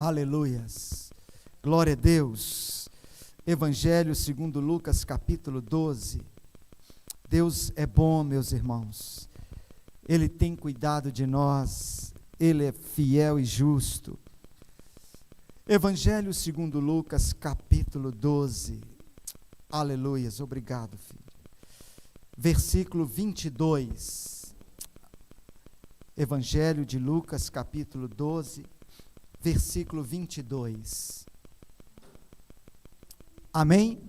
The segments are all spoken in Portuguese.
Aleluias, glória a Deus. Evangelho segundo Lucas, capítulo 12. Deus é bom, meus irmãos. Ele tem cuidado de nós, Ele é fiel e justo. Evangelho segundo Lucas, capítulo 12. Aleluias, obrigado, filho. Versículo 22. Evangelho de Lucas, capítulo 12. Versículo 22. Amém?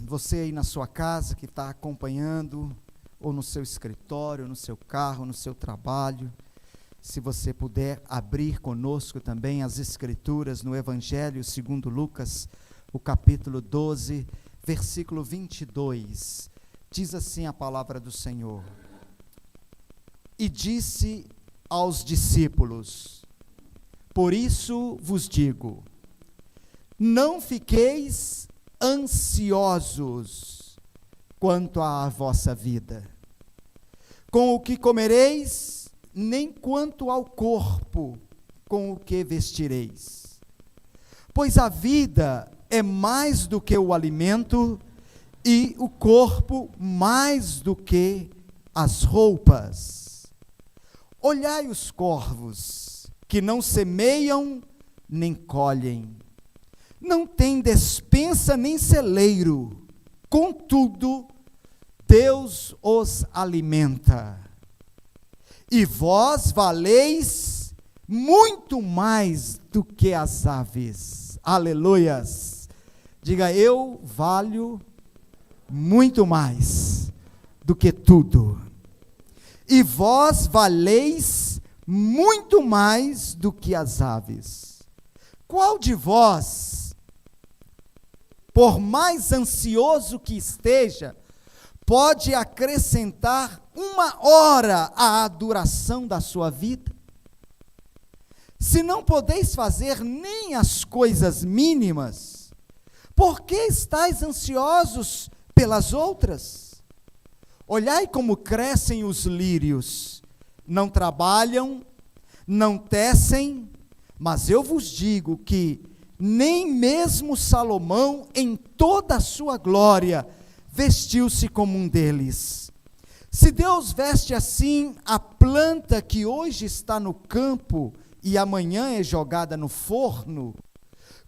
Você aí na sua casa que está acompanhando, ou no seu escritório, no seu carro, no seu trabalho, se você puder abrir conosco também as escrituras no Evangelho segundo Lucas, o capítulo 12, versículo 22. Diz assim a palavra do Senhor: E disse aos discípulos: Por isso vos digo, não fiqueis ansiosos quanto à vossa vida, com o que comereis, nem quanto ao corpo, com o que vestireis. Pois a vida é mais do que o alimento, e o corpo mais do que as roupas. Olhai os corvos, que não semeiam, nem colhem, não têm despensa nem celeiro, contudo, Deus os alimenta. E vós valeis muito mais do que as aves. Aleluias! Diga: eu valho muito mais do que tudo. E vós valeis muito mais do que as aves. Qual de vós, por mais ansioso que esteja, pode acrescentar uma hora à duração da sua vida? Se não podeis fazer nem as coisas mínimas, por que estáis ansiosos pelas outras? Olhai como crescem os lírios, não trabalham, não tecem, mas eu vos digo que nem mesmo Salomão, em toda a sua glória, vestiu-se como um deles. Se Deus veste assim a planta que hoje está no campo e amanhã é jogada no forno,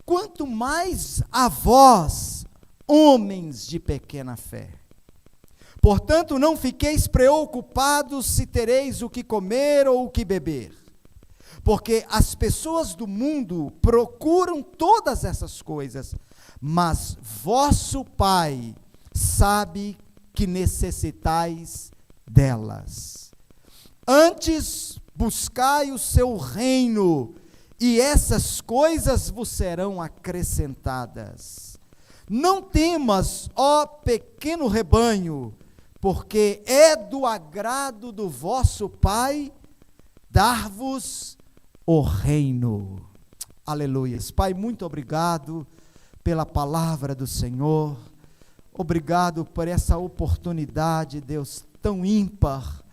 quanto mais a vós, homens de pequena fé. Portanto, não fiqueis preocupados se tereis o que comer ou o que beber, porque as pessoas do mundo procuram todas essas coisas, mas vosso Pai sabe que necessitais delas. Antes buscai o seu reino, e essas coisas vos serão acrescentadas. Não temas, ó pequeno rebanho, porque é do agrado do vosso Pai dar-vos o reino. Aleluias. Pai, muito obrigado pela palavra do Senhor. Obrigado por essa oportunidade, Deus, tão ímpar,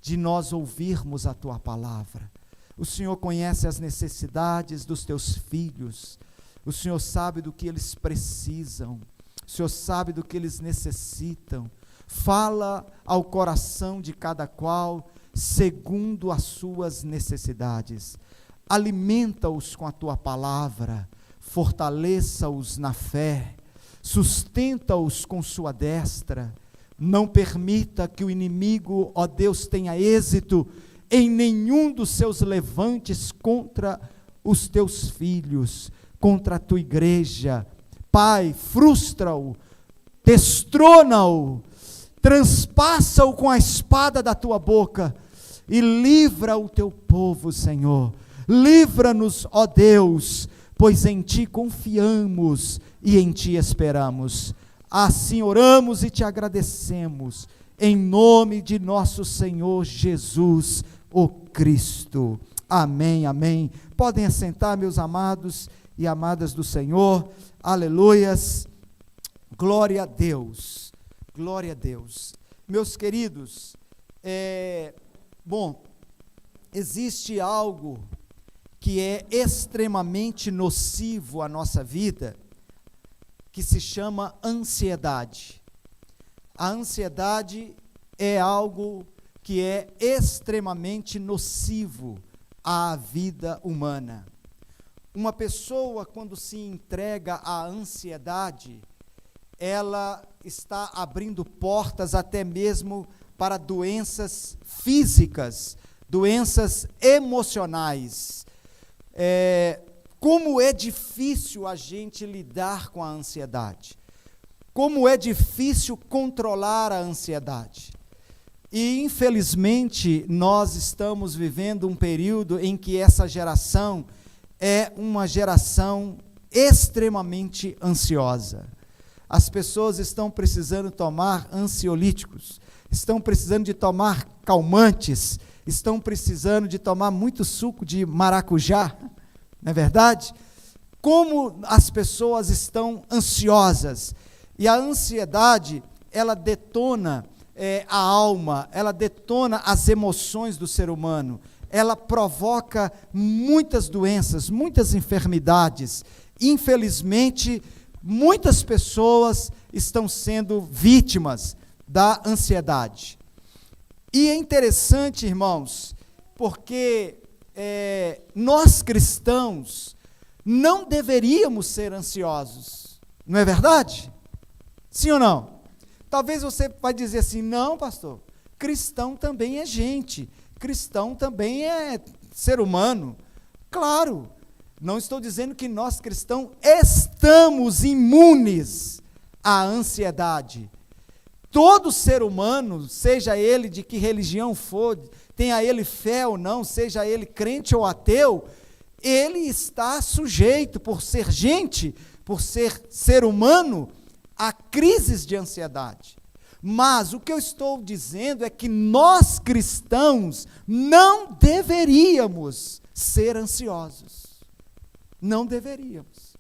de nós ouvirmos a Tua palavra. O Senhor conhece as necessidades dos Teus filhos. O Senhor sabe do que eles precisam. O Senhor sabe do que eles necessitam. Fala ao coração de cada qual, segundo as suas necessidades. Alimenta-os com a Tua palavra. Fortaleça-os na fé. Sustenta-os com sua destra. Não permita que o inimigo, ó Deus, tenha êxito em nenhum dos seus levantes contra os teus filhos, contra a tua igreja. Pai, frustra-o, destrona-o, transpassa-o com a espada da tua boca e livra o teu povo, Senhor. Livra-nos, ó Deus, pois em ti confiamos e em ti esperamos. Assim oramos e te agradecemos, em nome de nosso Senhor Jesus, o Cristo. Amém, amém. Podem assentar, meus amados e amadas do Senhor. Aleluias. Glória a Deus. Glória a Deus. Meus queridos, existe algo que é extremamente nocivo à nossa vida, que se chama ansiedade. A ansiedade é algo que é extremamente nocivo à vida humana. Uma pessoa, quando se entrega à ansiedade, ela está abrindo portas até mesmo para doenças físicas, doenças emocionais. Como é difícil a gente lidar com a ansiedade. Como é difícil controlar a ansiedade. E, infelizmente, nós estamos vivendo um período em que essa geração é uma geração extremamente ansiosa. As pessoas estão precisando tomar ansiolíticos, estão precisando de tomar calmantes, estão precisando de tomar muito suco de maracujá, não é verdade? Como as pessoas estão ansiosas. E a ansiedade, ela detona a alma, ela detona as emoções do ser humano, ela provoca muitas doenças, muitas enfermidades. Infelizmente, muitas pessoas estão sendo vítimas da ansiedade. E é interessante, irmãos, porque nós cristãos não deveríamos ser ansiosos, não é verdade? Sim ou não? Talvez você vai dizer assim, não, pastor, cristão também é gente, cristão também é ser humano. Claro, não estou dizendo que nós cristãos estamos imunes à ansiedade. Todo ser humano, seja ele de que religião for, tenha ele fé ou não, seja ele crente ou ateu, ele está sujeito, por ser gente, por ser humano, a crises de ansiedade. Mas o que eu estou dizendo é que nós cristãos não deveríamos ser ansiosos. Não deveríamos.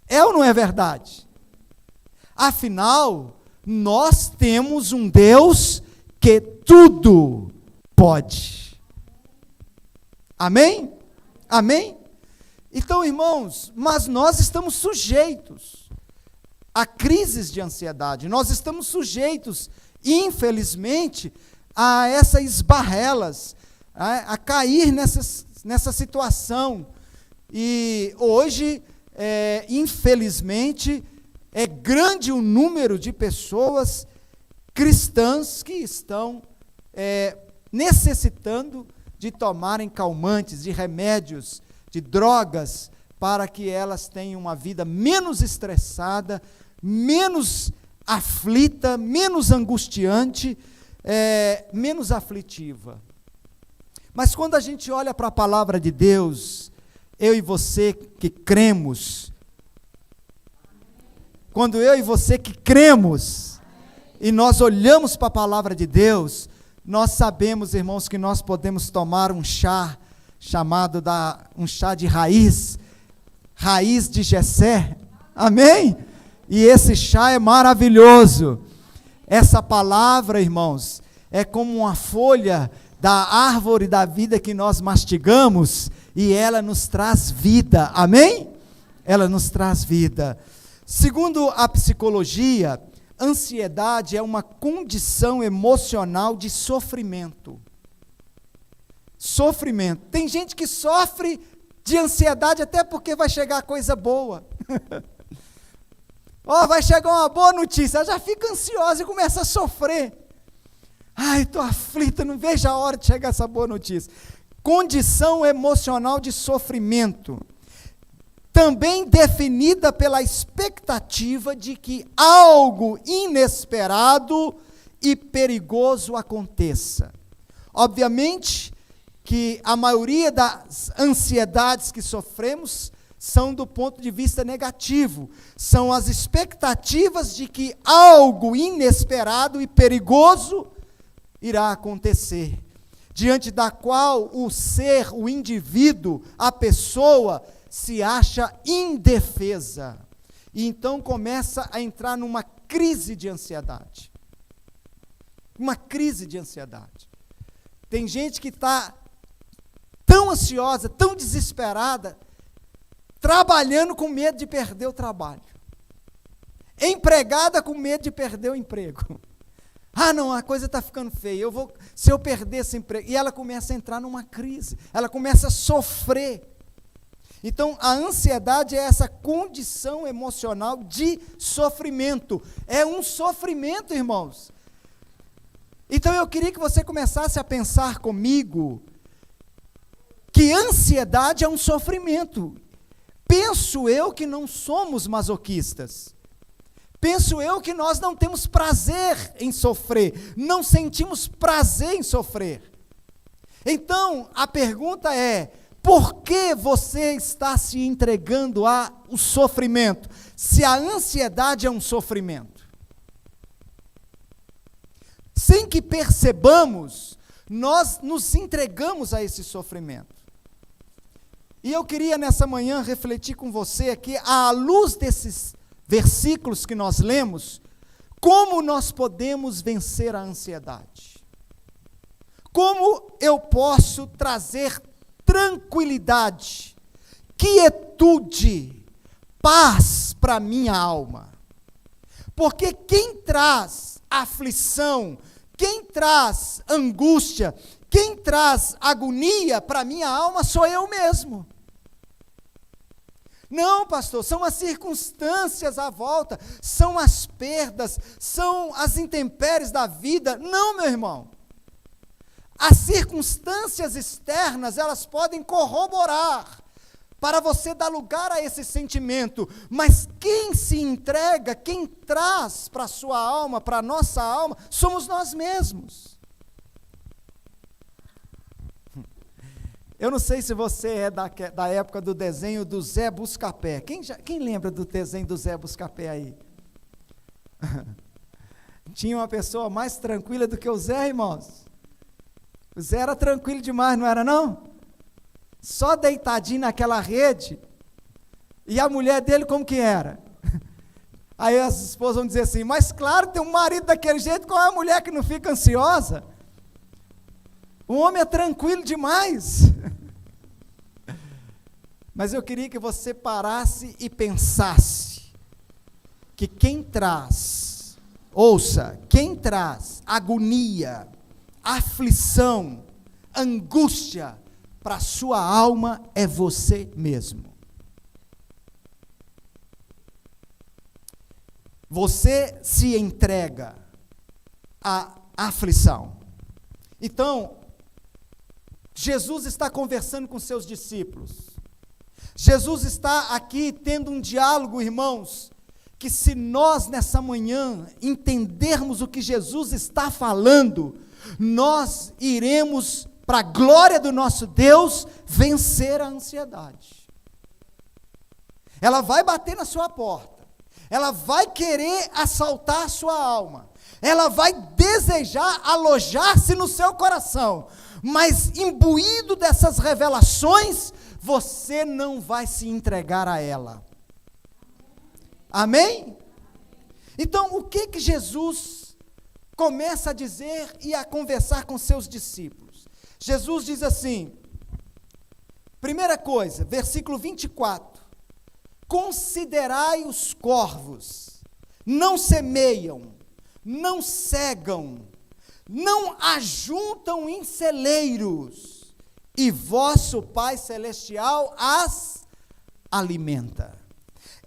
É ou não é verdade? Afinal, nós temos um Deus que tudo pode. Amém? Amém? Então, irmãos, mas nós estamos sujeitos a crises de ansiedade. Nós estamos sujeitos, infelizmente, a essas esbarrelas, a cair nessa situação. E hoje, infelizmente, é grande o número de pessoas cristãs que estão necessitando de tomarem calmantes, de remédios, de drogas, para que elas tenham uma vida menos estressada, menos aflita, menos angustiante, menos aflitiva. Mas quando a gente olha para a palavra de Deus, eu e você que cremos, quando eu e você que cremos, e nós olhamos para a palavra de Deus, nós sabemos, irmãos, que nós podemos tomar um chá, chamado um chá de raiz de Jessé, amém? E esse chá é maravilhoso. Essa palavra, irmãos, é como uma folha da árvore da vida que nós mastigamos, e ela nos traz vida, amém? Ela nos traz vida. Segundo a psicologia, ansiedade é uma condição emocional de sofrimento. Sofrimento. Tem gente que sofre de ansiedade até porque vai chegar coisa boa. Vai chegar uma boa notícia, ela já fica ansiosa e começa a sofrer. Ai, estou aflita, não vejo a hora de chegar essa boa notícia. Condição emocional de sofrimento. Também definida pela expectativa de que algo inesperado e perigoso aconteça. Obviamente que a maioria das ansiedades que sofremos são do ponto de vista negativo, são as expectativas de que algo inesperado e perigoso irá acontecer, diante da qual o indivíduo, a pessoa, se acha indefesa, e então começa a entrar numa crise de ansiedade. Uma crise de ansiedade. Tem gente que está tão ansiosa, tão desesperada, trabalhando com medo de perder o trabalho. Empregada com medo de perder o emprego. Ah, não, a coisa está ficando feia, se eu perder esse emprego. E ela começa a entrar numa crise, ela começa a sofrer. Então, a ansiedade é essa condição emocional de sofrimento. É um sofrimento, irmãos. Então, eu queria que você começasse a pensar comigo que ansiedade é um sofrimento. Penso eu que não somos masoquistas. Penso eu que nós não temos prazer em sofrer, não sentimos prazer em sofrer. Então, a pergunta é: por que você está se entregando ao sofrimento, se a ansiedade é um sofrimento? Sem que percebamos, nós nos entregamos a esse sofrimento. E eu queria nessa manhã refletir com você aqui, à luz desses versículos que nós lemos, como nós podemos vencer a ansiedade? Como eu posso trazer tranquilidade, quietude, paz para a minha alma? Porque quem traz aflição, quem traz angústia, quem traz agonia para a minha alma sou eu mesmo. Não, pastor, são as circunstâncias à volta, são as perdas, são as intempéries da vida. Não, meu irmão. As circunstâncias externas, elas podem corroborar para você dar lugar a esse sentimento, mas quem se entrega, quem traz para a sua alma, para a nossa alma, somos nós mesmos. Eu não sei se você é da época do desenho do Zé Buscapé. Quem lembra do desenho do Zé Buscapé aí? Tinha uma pessoa mais tranquila do que o Zé, irmãos. O Zé era tranquilo demais, não era não? Só deitadinho naquela rede. E a mulher dele como que era? Aí as esposas vão dizer assim, mas claro, tem um marido daquele jeito, qual é a mulher que não fica ansiosa? O homem é tranquilo demais. Mas eu queria que você parasse e pensasse que quem traz, ouça, quem traz agonia, aflição, angústia para a sua alma é você mesmo. Você se entrega à aflição. Então, Jesus está conversando com seus discípulos. Jesus está aqui tendo um diálogo, irmãos, que se nós nessa manhã entendermos o que Jesus está falando, nós iremos, para a glória do nosso Deus, vencer a ansiedade. Ela vai bater na sua porta, ela vai querer assaltar a sua alma, ela vai desejar alojar-se no seu coração, mas imbuído dessas revelações, você não vai se entregar a ela. Amém? Então, o que Jesus começa a dizer e a conversar com seus discípulos? Jesus diz assim, primeira coisa, versículo 24, considerai os corvos, não semeiam, não cegam, não ajuntam em celeiros, e vosso Pai Celestial as alimenta.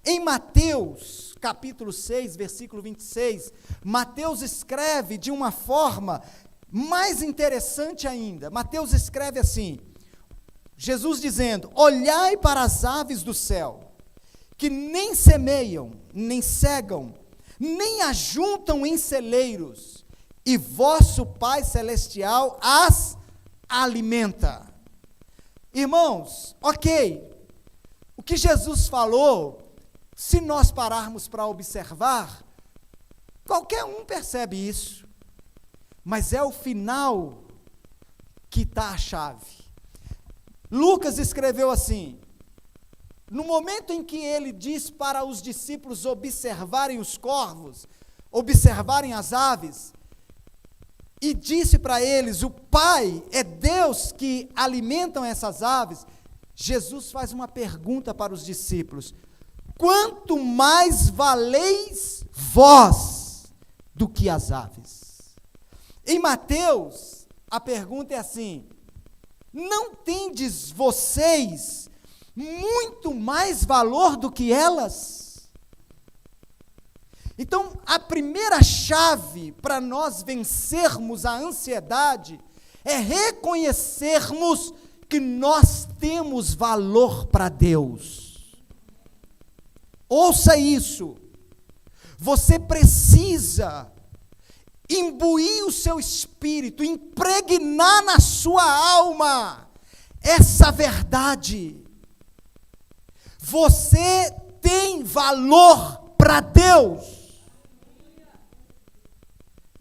Em Mateus, capítulo 6, versículo 26, Mateus escreve de uma forma mais interessante ainda. Mateus escreve assim, Jesus dizendo, olhai para as aves do céu, que nem semeiam, nem cegam, nem ajuntam em celeiros, e vosso Pai Celestial as alimenta. Irmãos, ok, o que Jesus falou, se nós pararmos para observar, qualquer um percebe isso, mas é o final que está a chave. Lucas escreveu assim, no momento em que ele diz para os discípulos observarem os corvos, observarem as aves, e disse para eles: o Pai é Deus que alimentam essas aves, Jesus faz uma pergunta para os discípulos: quanto mais valeis vós do que as aves? Em Mateus, a pergunta é assim: não tendes vocês muito mais valor do que elas? Então, a primeira chave para nós vencermos a ansiedade é reconhecermos que nós temos valor para Deus. Ouça isso. Você precisa imbuir o seu espírito, impregnar na sua alma essa verdade. Você tem valor para Deus.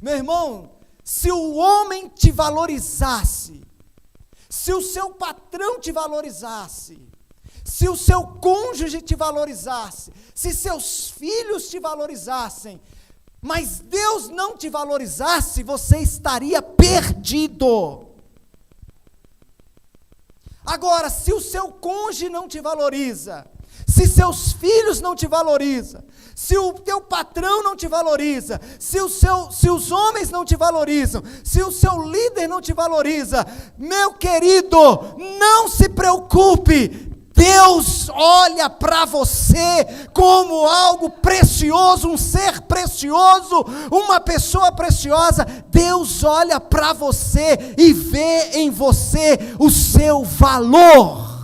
Meu irmão, se o homem te valorizasse, se o seu patrão te valorizasse, se o seu cônjuge te valorizasse, se seus filhos te valorizassem, mas Deus não te valorizasse, você estaria perdido. Agora, se o seu cônjuge não te valoriza, se seus filhos não te valorizam, se o teu patrão não te valoriza, se os homens não te valorizam, se o seu líder não te valoriza, meu querido, não se preocupe. Deus olha para você como algo precioso, um ser precioso, uma pessoa preciosa. Deus olha para você e vê em você o seu valor.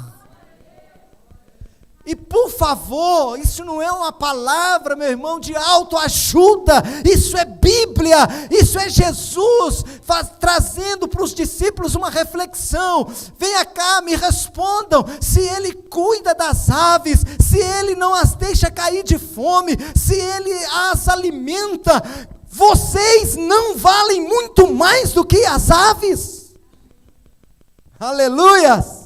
E por favor, isso não é uma palavra, meu irmão, de autoajuda, isso é Bíblia, isso é Jesus trazendo para os discípulos uma reflexão. Venha cá, me respondam, se Ele cuida das aves, se Ele não as deixa cair de fome, se Ele as alimenta, vocês não valem muito mais do que as aves? Aleluias!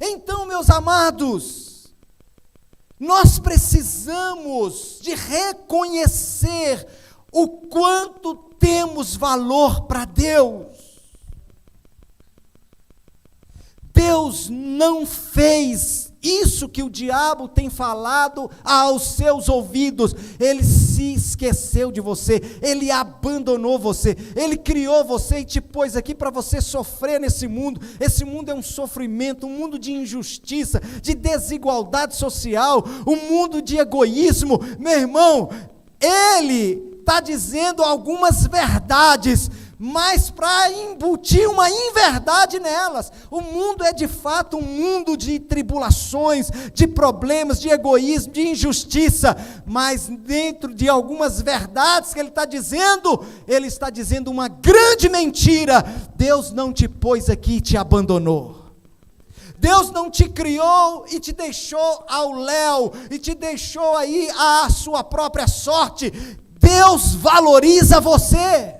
Então, meus amados, nós precisamos de reconhecer o quanto temos valor para Deus. Deus não fez isso que o diabo tem falado aos seus ouvidos. Ele se esqueceu de você, ele abandonou você, ele criou você e te pôs aqui para você sofrer nesse mundo. Esse mundo é um sofrimento, um mundo de injustiça, de desigualdade social, um mundo de egoísmo. Meu irmão, ele está dizendo algumas verdades, mas para embutir uma inverdade nelas. O mundo é de fato um mundo de tribulações, de problemas, de egoísmo, de injustiça, mas dentro de algumas verdades que ele está dizendo uma grande mentira. Deus não te pôs aqui e te abandonou. Deus não te criou e te deixou ao léu, e te deixou aí à sua própria sorte. Deus valoriza você.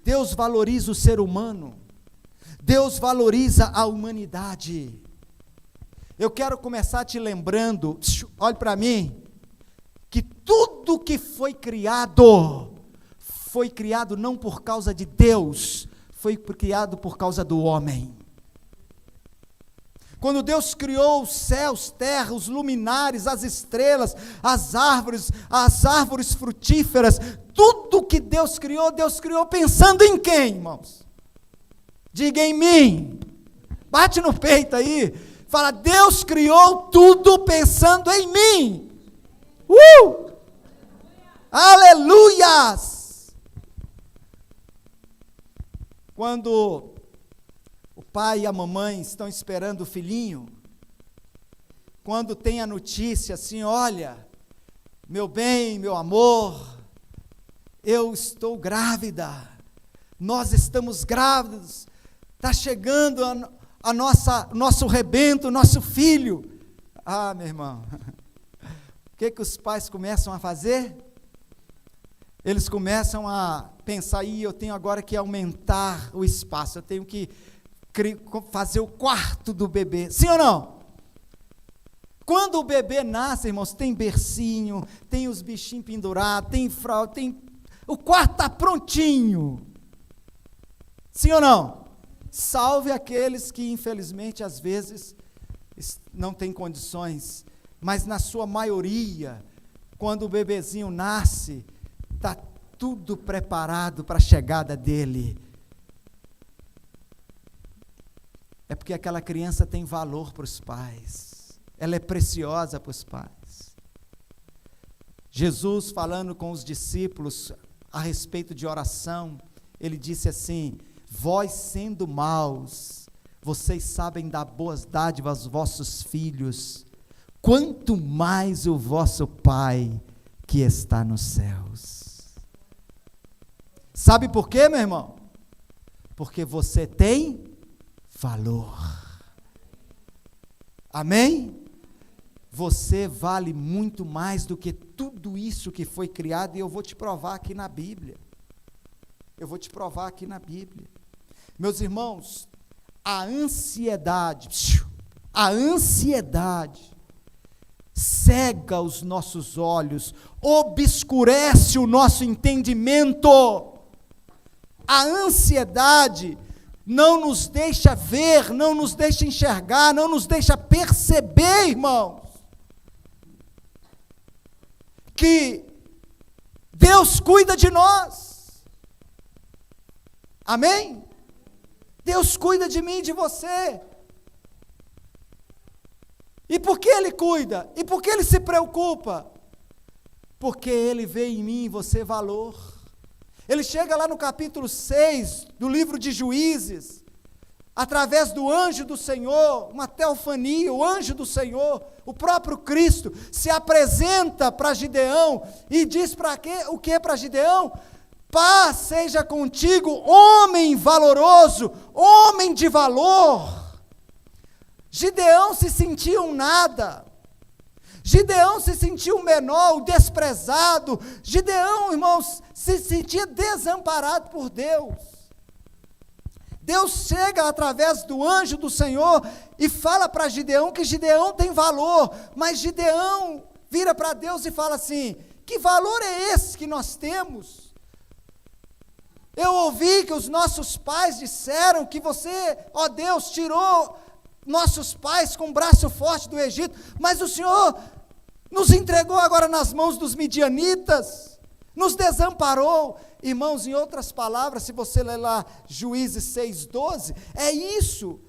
Deus valoriza o ser humano. Deus valoriza a humanidade. Eu quero começar te lembrando, olhe para mim, que tudo que foi criado não por causa de Deus, foi criado por causa do homem. Quando Deus criou os céus, terra, os luminares, as estrelas, as árvores frutíferas, tudo que Deus criou pensando em quem, irmãos? Diga em mim. Bate no peito aí. Fala, Deus criou tudo pensando em mim. Aleluias! Quando o pai e a mamãe estão esperando o filhinho, quando tem a notícia assim, olha, meu bem, meu amor, eu estou grávida, nós estamos grávidos, está chegando nosso rebento, nosso filho. Ah, meu irmão, o que os pais começam a fazer? Eles começam a pensar, eu tenho agora que aumentar o espaço, eu tenho que fazer o quarto do bebê, sim ou não? Quando o bebê nasce, irmãos, tem bercinho, tem os bichinhos pendurados, tem fralda, o quarto está prontinho. Sim ou não? Salve aqueles que, infelizmente, às vezes, não têm condições, mas na sua maioria, quando o bebezinho nasce, está tudo preparado para a chegada dele. É porque aquela criança tem valor para os pais, ela é preciosa para os pais. Jesus, falando com os discípulos a respeito de oração, ele disse assim: vós sendo maus, vocês sabem dar boas dádivas aos vossos filhos, quanto mais o vosso Pai que está nos céus. Sabe por quê, meu irmão? Porque você tem valor. Amém? Você vale muito mais do que tudo isso que foi criado, e eu vou te provar aqui na Bíblia. Meus irmãos, a ansiedade cega os nossos olhos, obscurece o nosso entendimento. A ansiedade não nos deixa ver, não nos deixa enxergar, não nos deixa perceber, irmãos, que Deus cuida de nós. Amém? Deus cuida de mim e de você. E por que Ele cuida? E por que Ele se preocupa? Porque Ele vê em mim e você valor. Ele chega lá no capítulo 6 do livro de Juízes, através do anjo do Senhor, uma teofania, o anjo do Senhor, o próprio Cristo, se apresenta para Gideão e diz o que para Gideão? Paz seja contigo, homem valoroso, homem de valor. Gideão se sentia um nada. Gideão se sentia o menor, o desprezado. Gideão, irmãos, se sentia desamparado por Deus. Deus chega através do anjo do Senhor e fala para Gideão que Gideão tem valor, mas Gideão vira para Deus e fala assim: que valor é esse que nós temos? Eu ouvi que os nossos pais disseram que você, ó Deus, tirou nossos pais com o braço forte do Egito, mas o Senhor nos entregou agora nas mãos dos midianitas, nos desamparou. Irmãos, em outras palavras, se você ler lá Juízes 6:12, é isso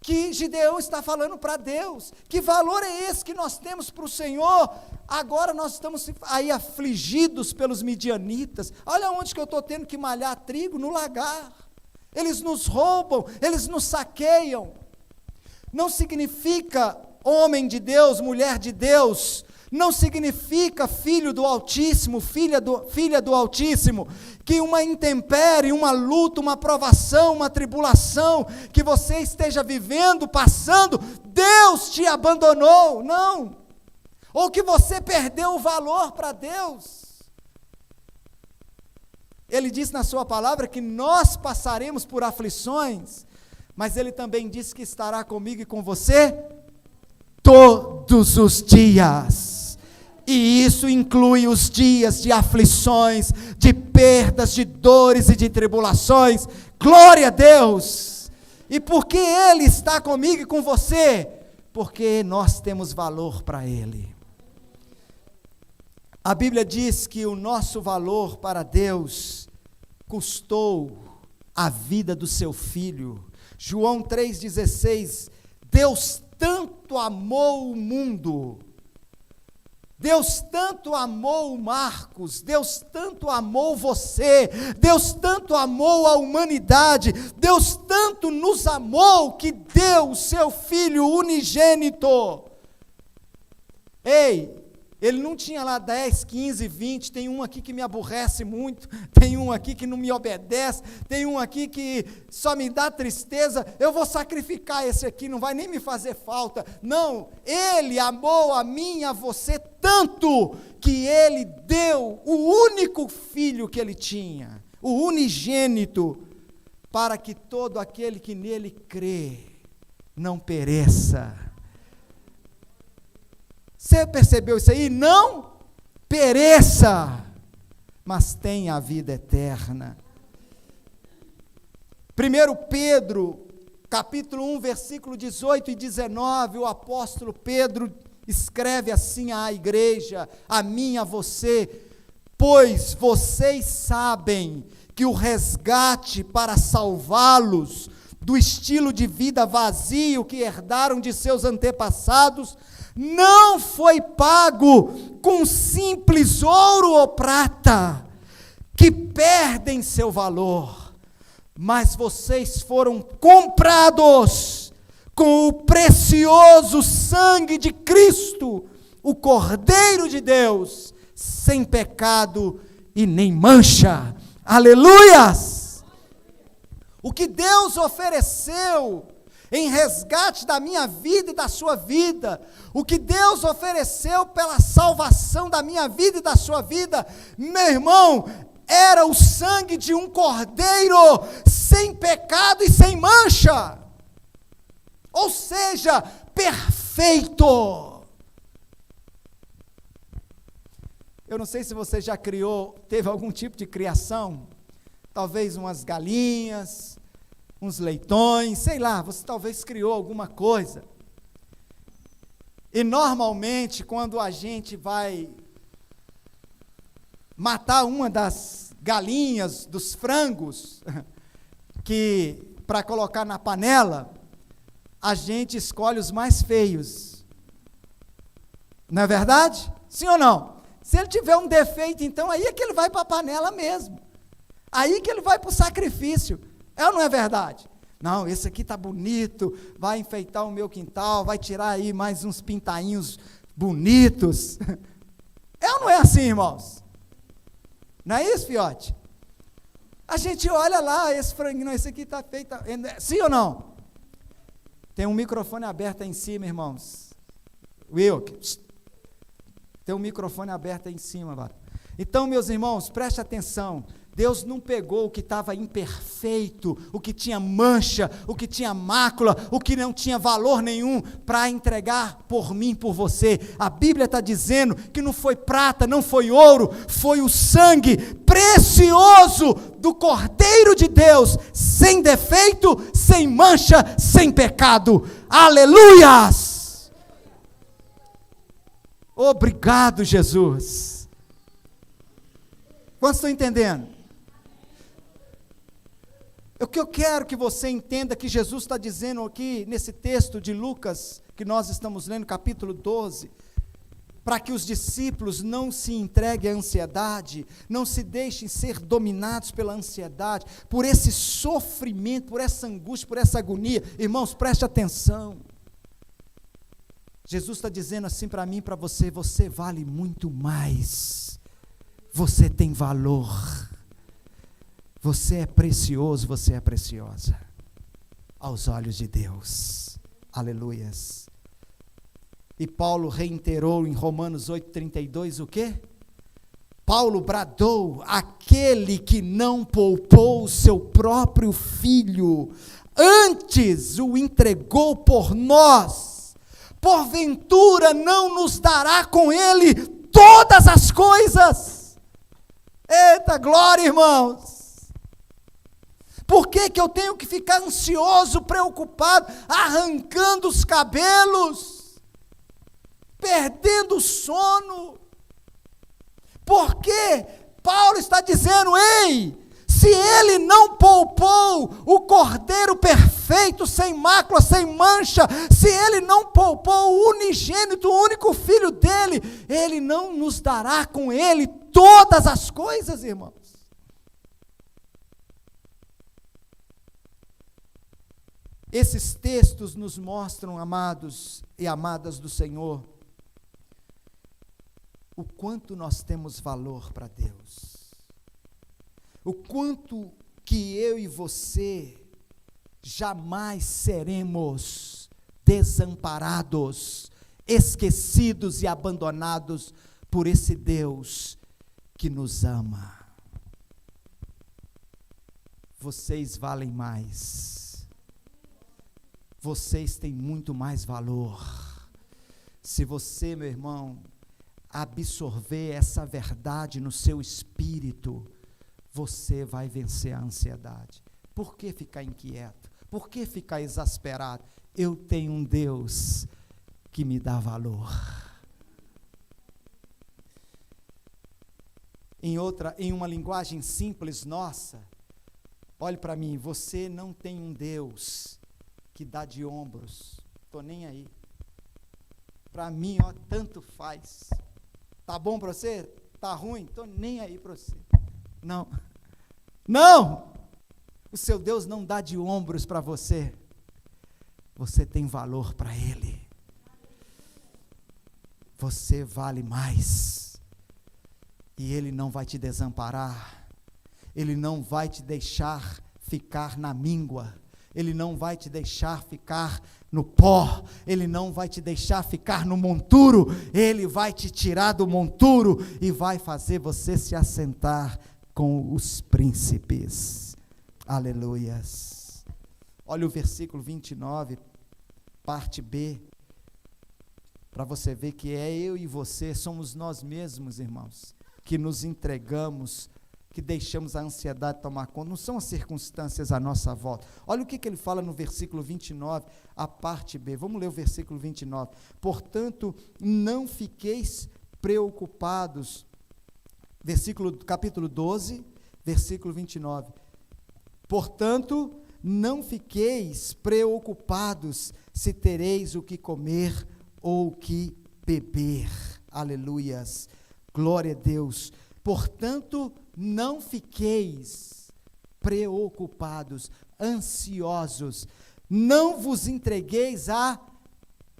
que Gideão está falando para Deus. Que valor é esse que nós temos para o Senhor? Agora nós estamos aí afligidos pelos midianitas. Olha onde que eu estou tendo que malhar trigo, no lagar. Eles nos roubam, eles nos saqueiam. Não significa homem de Deus, mulher de Deus, não significa filho do Altíssimo, filha do Altíssimo, que uma intempérie, uma luta, uma provação, uma tribulação que você esteja vivendo, passando, Deus te abandonou, não, ou que você perdeu o valor para Deus. Ele diz na sua palavra que nós passaremos por aflições, mas Ele também disse que estará comigo e com você todos os dias, e isso inclui os dias de aflições, de perdas, de dores e de tribulações. Glória a Deus! E por que Ele está comigo e com você? Porque nós temos valor para Ele. A Bíblia diz que o nosso valor para Deus custou a vida do seu Filho. João 3,16, Deus tanto amou o mundo, Deus tanto amou o Marcos, Deus tanto amou você, Deus tanto amou a humanidade, Deus tanto nos amou que deu o seu Filho unigênito. Ei, Ele não tinha lá 10, 15, 20, tem um aqui que me aborrece muito, tem um aqui que não me obedece, tem um aqui que só me dá tristeza, eu vou sacrificar esse aqui, não vai nem me fazer falta. Não, Ele amou a mim e a você tanto, que Ele deu o único Filho que Ele tinha, o unigênito, para que todo aquele que nele crê, não pereça, Você percebeu isso aí? Não pereça, mas tenha a vida eterna. 1 Pedro, capítulo 1, versículo 18 e 19, o apóstolo Pedro escreve assim à igreja, a mim, a você: pois vocês sabem que o resgate para salvá-los do estilo de vida vazio que herdaram de seus antepassados não foi pago com simples ouro ou prata, que perdem seu valor, mas vocês foram comprados com o precioso sangue de Cristo, o Cordeiro de Deus, sem pecado e nem mancha. Aleluias! O que Deus ofereceu em resgate da minha vida e da sua vida, o que Deus ofereceu pela salvação da minha vida e da sua vida, meu irmão, era o sangue de um cordeiro sem pecado e sem mancha, ou seja, perfeito. Eu não sei se você já teve algum tipo de criação, talvez umas galinhas, uns leitões, sei lá, você talvez criou alguma coisa. E normalmente, quando a gente vai matar uma das galinhas, dos frangos, que para colocar na panela, a gente escolhe os mais feios. Não é verdade? Sim ou não? Se ele tiver um defeito, então aí é que ele vai para a panela mesmo. Aí que ele vai para o sacrifício. É ou não é verdade? Não, esse aqui está bonito, vai enfeitar o meu quintal, vai tirar aí mais uns pintainhos bonitos. É ou não é assim, irmãos? Não é isso, fiote? A gente olha lá, esse franguinho, esse aqui está feito. Sim ou não? Tem um microfone aberto aí em cima, irmãos. Will, tem um microfone aberto aí em cima, vai. Então, meus irmãos, preste atenção. Deus não pegou o que estava imperfeito, o que tinha mancha, o que tinha mácula, o que não tinha valor nenhum, para entregar por mim, por você. A Bíblia está dizendo que não foi prata, não foi ouro, foi o sangue precioso do Cordeiro de Deus, sem defeito, sem mancha, sem pecado. Aleluias! Obrigado, Jesus. Quantos estão entendendo? O que eu quero que você entenda que Jesus está dizendo aqui, nesse texto de Lucas, que nós estamos lendo, capítulo 12, para que os discípulos não se entreguem à ansiedade, não se deixem ser dominados pela ansiedade, por esse sofrimento, por essa angústia, por essa agonia. Irmãos, preste atenção. Jesus está dizendo assim para mim e para você: você vale muito mais, você tem valor. Você é precioso, você é preciosa aos olhos de Deus. Aleluias. E Paulo reiterou em Romanos 8,32 o quê? Paulo bradou: aquele que não poupou o seu próprio filho, antes o entregou por nós, porventura não nos dará com ele todas as coisas? Eita glória, irmãos! Por que que eu tenho que ficar ansioso, preocupado, arrancando os cabelos, perdendo o sono? Porque Paulo está dizendo: ei, se ele não poupou o Cordeiro perfeito, sem mácula, sem mancha, se ele não poupou o unigênito, o único filho dele, ele não nos dará com ele todas as coisas, irmãos. Esses textos nos mostram, amados e amadas do Senhor, o quanto nós temos valor para Deus, o quanto que eu e você jamais seremos desamparados, esquecidos e abandonados por esse Deus que nos ama. Vocês valem mais. Vocês têm muito mais valor. Se você, meu irmão, absorver essa verdade no seu espírito, você vai vencer a ansiedade. Por que ficar inquieto? Por que ficar exasperado? Eu tenho um Deus que me dá valor. Em uma linguagem simples nossa, olhe para mim, você não tem um Deus que dá de ombros. Estou nem aí. Para mim, ó, tanto faz. Tá bom para você? Tá ruim? Estou nem aí para você. Não. Não! O seu Deus não dá de ombros para você. Você tem valor para Ele. Você vale mais. E Ele não vai te desamparar. Ele não vai te deixar ficar na míngua. Ele não vai te deixar ficar no pó. Ele não vai te deixar ficar no monturo. Ele vai te tirar do monturo e vai fazer você se assentar com os príncipes. Aleluias. Olha o versículo 29, parte B, para você ver que é eu e você, somos nós mesmos, irmãos, que nos entregamos, que deixamos a ansiedade tomar conta, não são as circunstâncias à nossa volta. Olha o que ele fala no versículo 29, a parte B, vamos ler o versículo 29. Portanto, não fiqueis preocupados, capítulo 12, versículo 29. Portanto, não fiqueis preocupados se tereis o que comer ou o que beber. Aleluias. Glória a Deus. Portanto, não fiqueis preocupados, ansiosos. Não vos entregueis a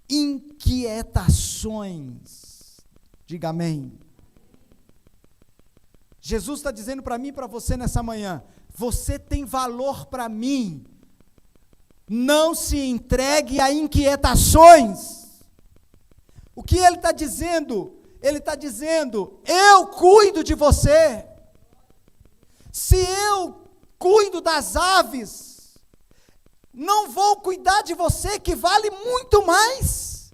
inquietações. Diga amém. Jesus está dizendo para mim e para você nessa manhã, você tem valor para mim. Não se entregue a inquietações. O que ele está dizendo? Ele está dizendo, eu cuido de você. Se eu cuido das aves, não vou cuidar de você, que vale muito mais.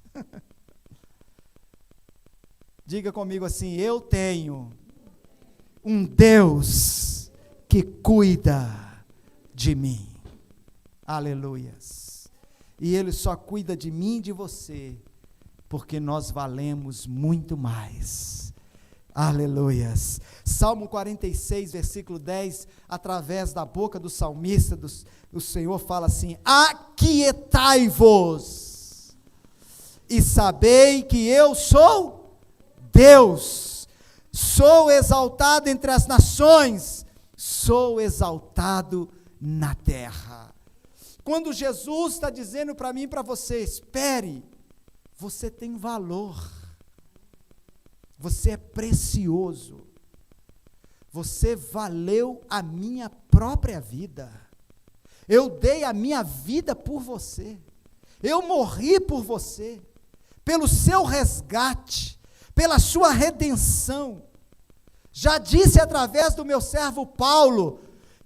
Diga comigo assim, eu tenho um Deus que cuida de mim. Aleluias. E Ele só cuida de mim e de você, porque nós valemos muito mais. Aleluias. Salmo 46, versículo 10, através da boca do salmista, o Senhor fala assim, aquietai-vos, e sabei que eu sou Deus, sou exaltado entre as nações, sou exaltado na terra. Quando Jesus está dizendo para mim e para você, espere, você tem valor, você é precioso, você valeu a minha própria vida, eu dei a minha vida por você, eu morri por você, pelo seu resgate, pela sua redenção. Já disse através do meu servo Paulo,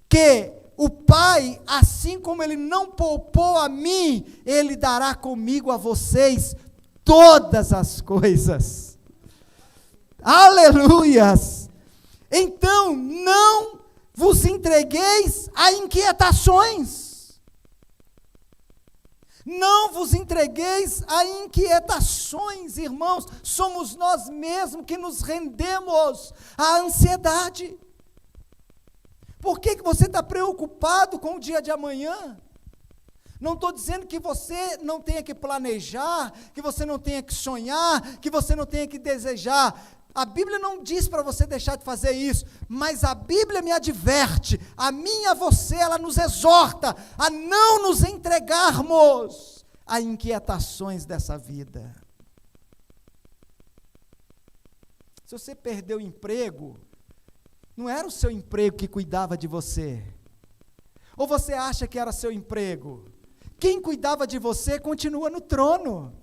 que o Pai, assim como Ele não poupou a mim, Ele dará comigo a vocês todas as coisas. Aleluias! Então, não vos entregueis a inquietações. Não vos entregueis a inquietações, irmãos. Somos nós mesmos que nos rendemos à ansiedade. Por que você está preocupado com o dia de amanhã? Não estou dizendo que você não tenha que planejar, que você não tenha que sonhar, que você não tenha que desejar. A Bíblia não diz para você deixar de fazer isso, mas a Bíblia me adverte, a mim e a você, ela nos exorta a não nos entregarmos a inquietações dessa vida. Se você perdeu o emprego, não era o seu emprego que cuidava de você. Ou você acha que era seu emprego? Quem cuidava de você continua no trono.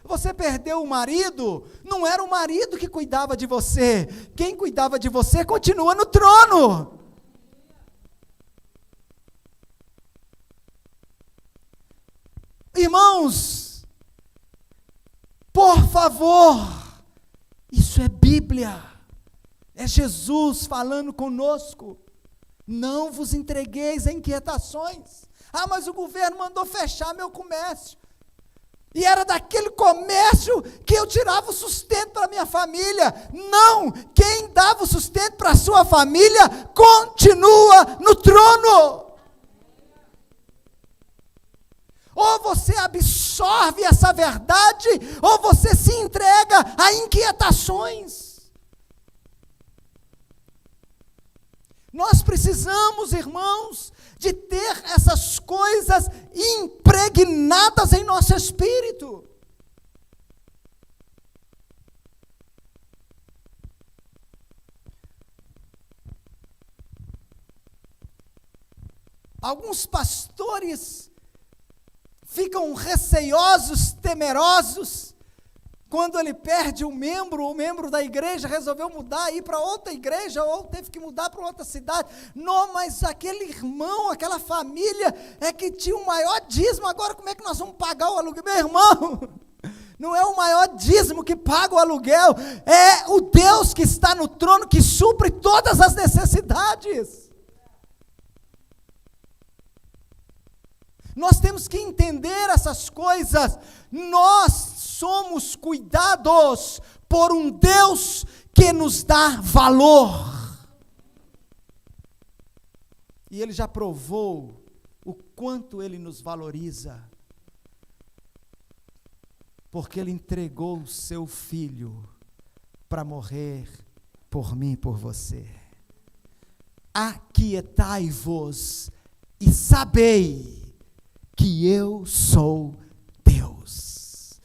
Você perdeu o marido, não era o marido que cuidava de você. Quem cuidava de você continua no trono. Irmãos, favor, isso é Bíblia, é Jesus falando conosco. Não vos entregueis a inquietações. Ah, mas o governo mandou fechar meu comércio. E era daquele comércio que eu tirava o sustento para minha família. Não, quem dava o sustento para a sua família continua no trono. Ou você absorve essa verdade, ou você se entrega a inquietações. Nós precisamos, irmãos, de ter essas coisas impregnadas em nosso espírito. Alguns pastores ficam receiosos, temerosos, quando ele perde o membro da igreja resolveu mudar, ir para outra igreja, ou teve que mudar para outra cidade. Não, mas aquele irmão, aquela família, é que tinha o maior dízimo, agora como é que nós vamos pagar o aluguel? Meu irmão, não é o maior dízimo que paga o aluguel, é o Deus que está no trono, que supre todas as necessidades. Nós temos que entender essas coisas. Nós somos cuidados por um Deus que nos dá valor. E Ele já provou o quanto Ele nos valoriza, porque Ele entregou o seu Filho para morrer por mim e por você. Aquietai-vos e sabei que eu sou Deus.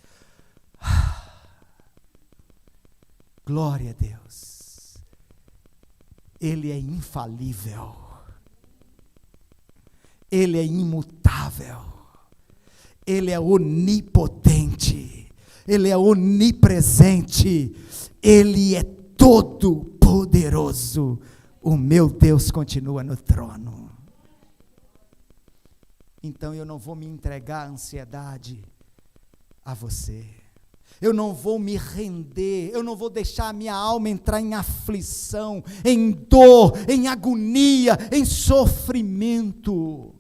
Glória a Deus. Ele é infalível. Ele é imutável. Ele é onipotente. Ele é onipresente. Ele é todo poderoso. O meu Deus continua no trono. Então eu não vou me entregar à ansiedade a você. Eu não vou me render, eu não vou deixar a minha alma entrar em aflição, em dor, em agonia, em sofrimento.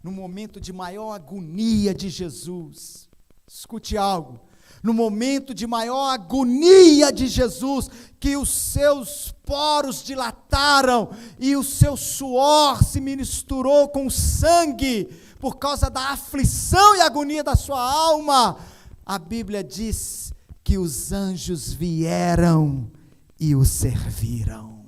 No momento de maior agonia de Jesus, escute algo, no momento de maior agonia de Jesus, que os seus poros dilataram e o seu suor se misturou com o sangue, por causa da aflição e agonia da sua alma, a Bíblia diz que os anjos vieram e o serviram.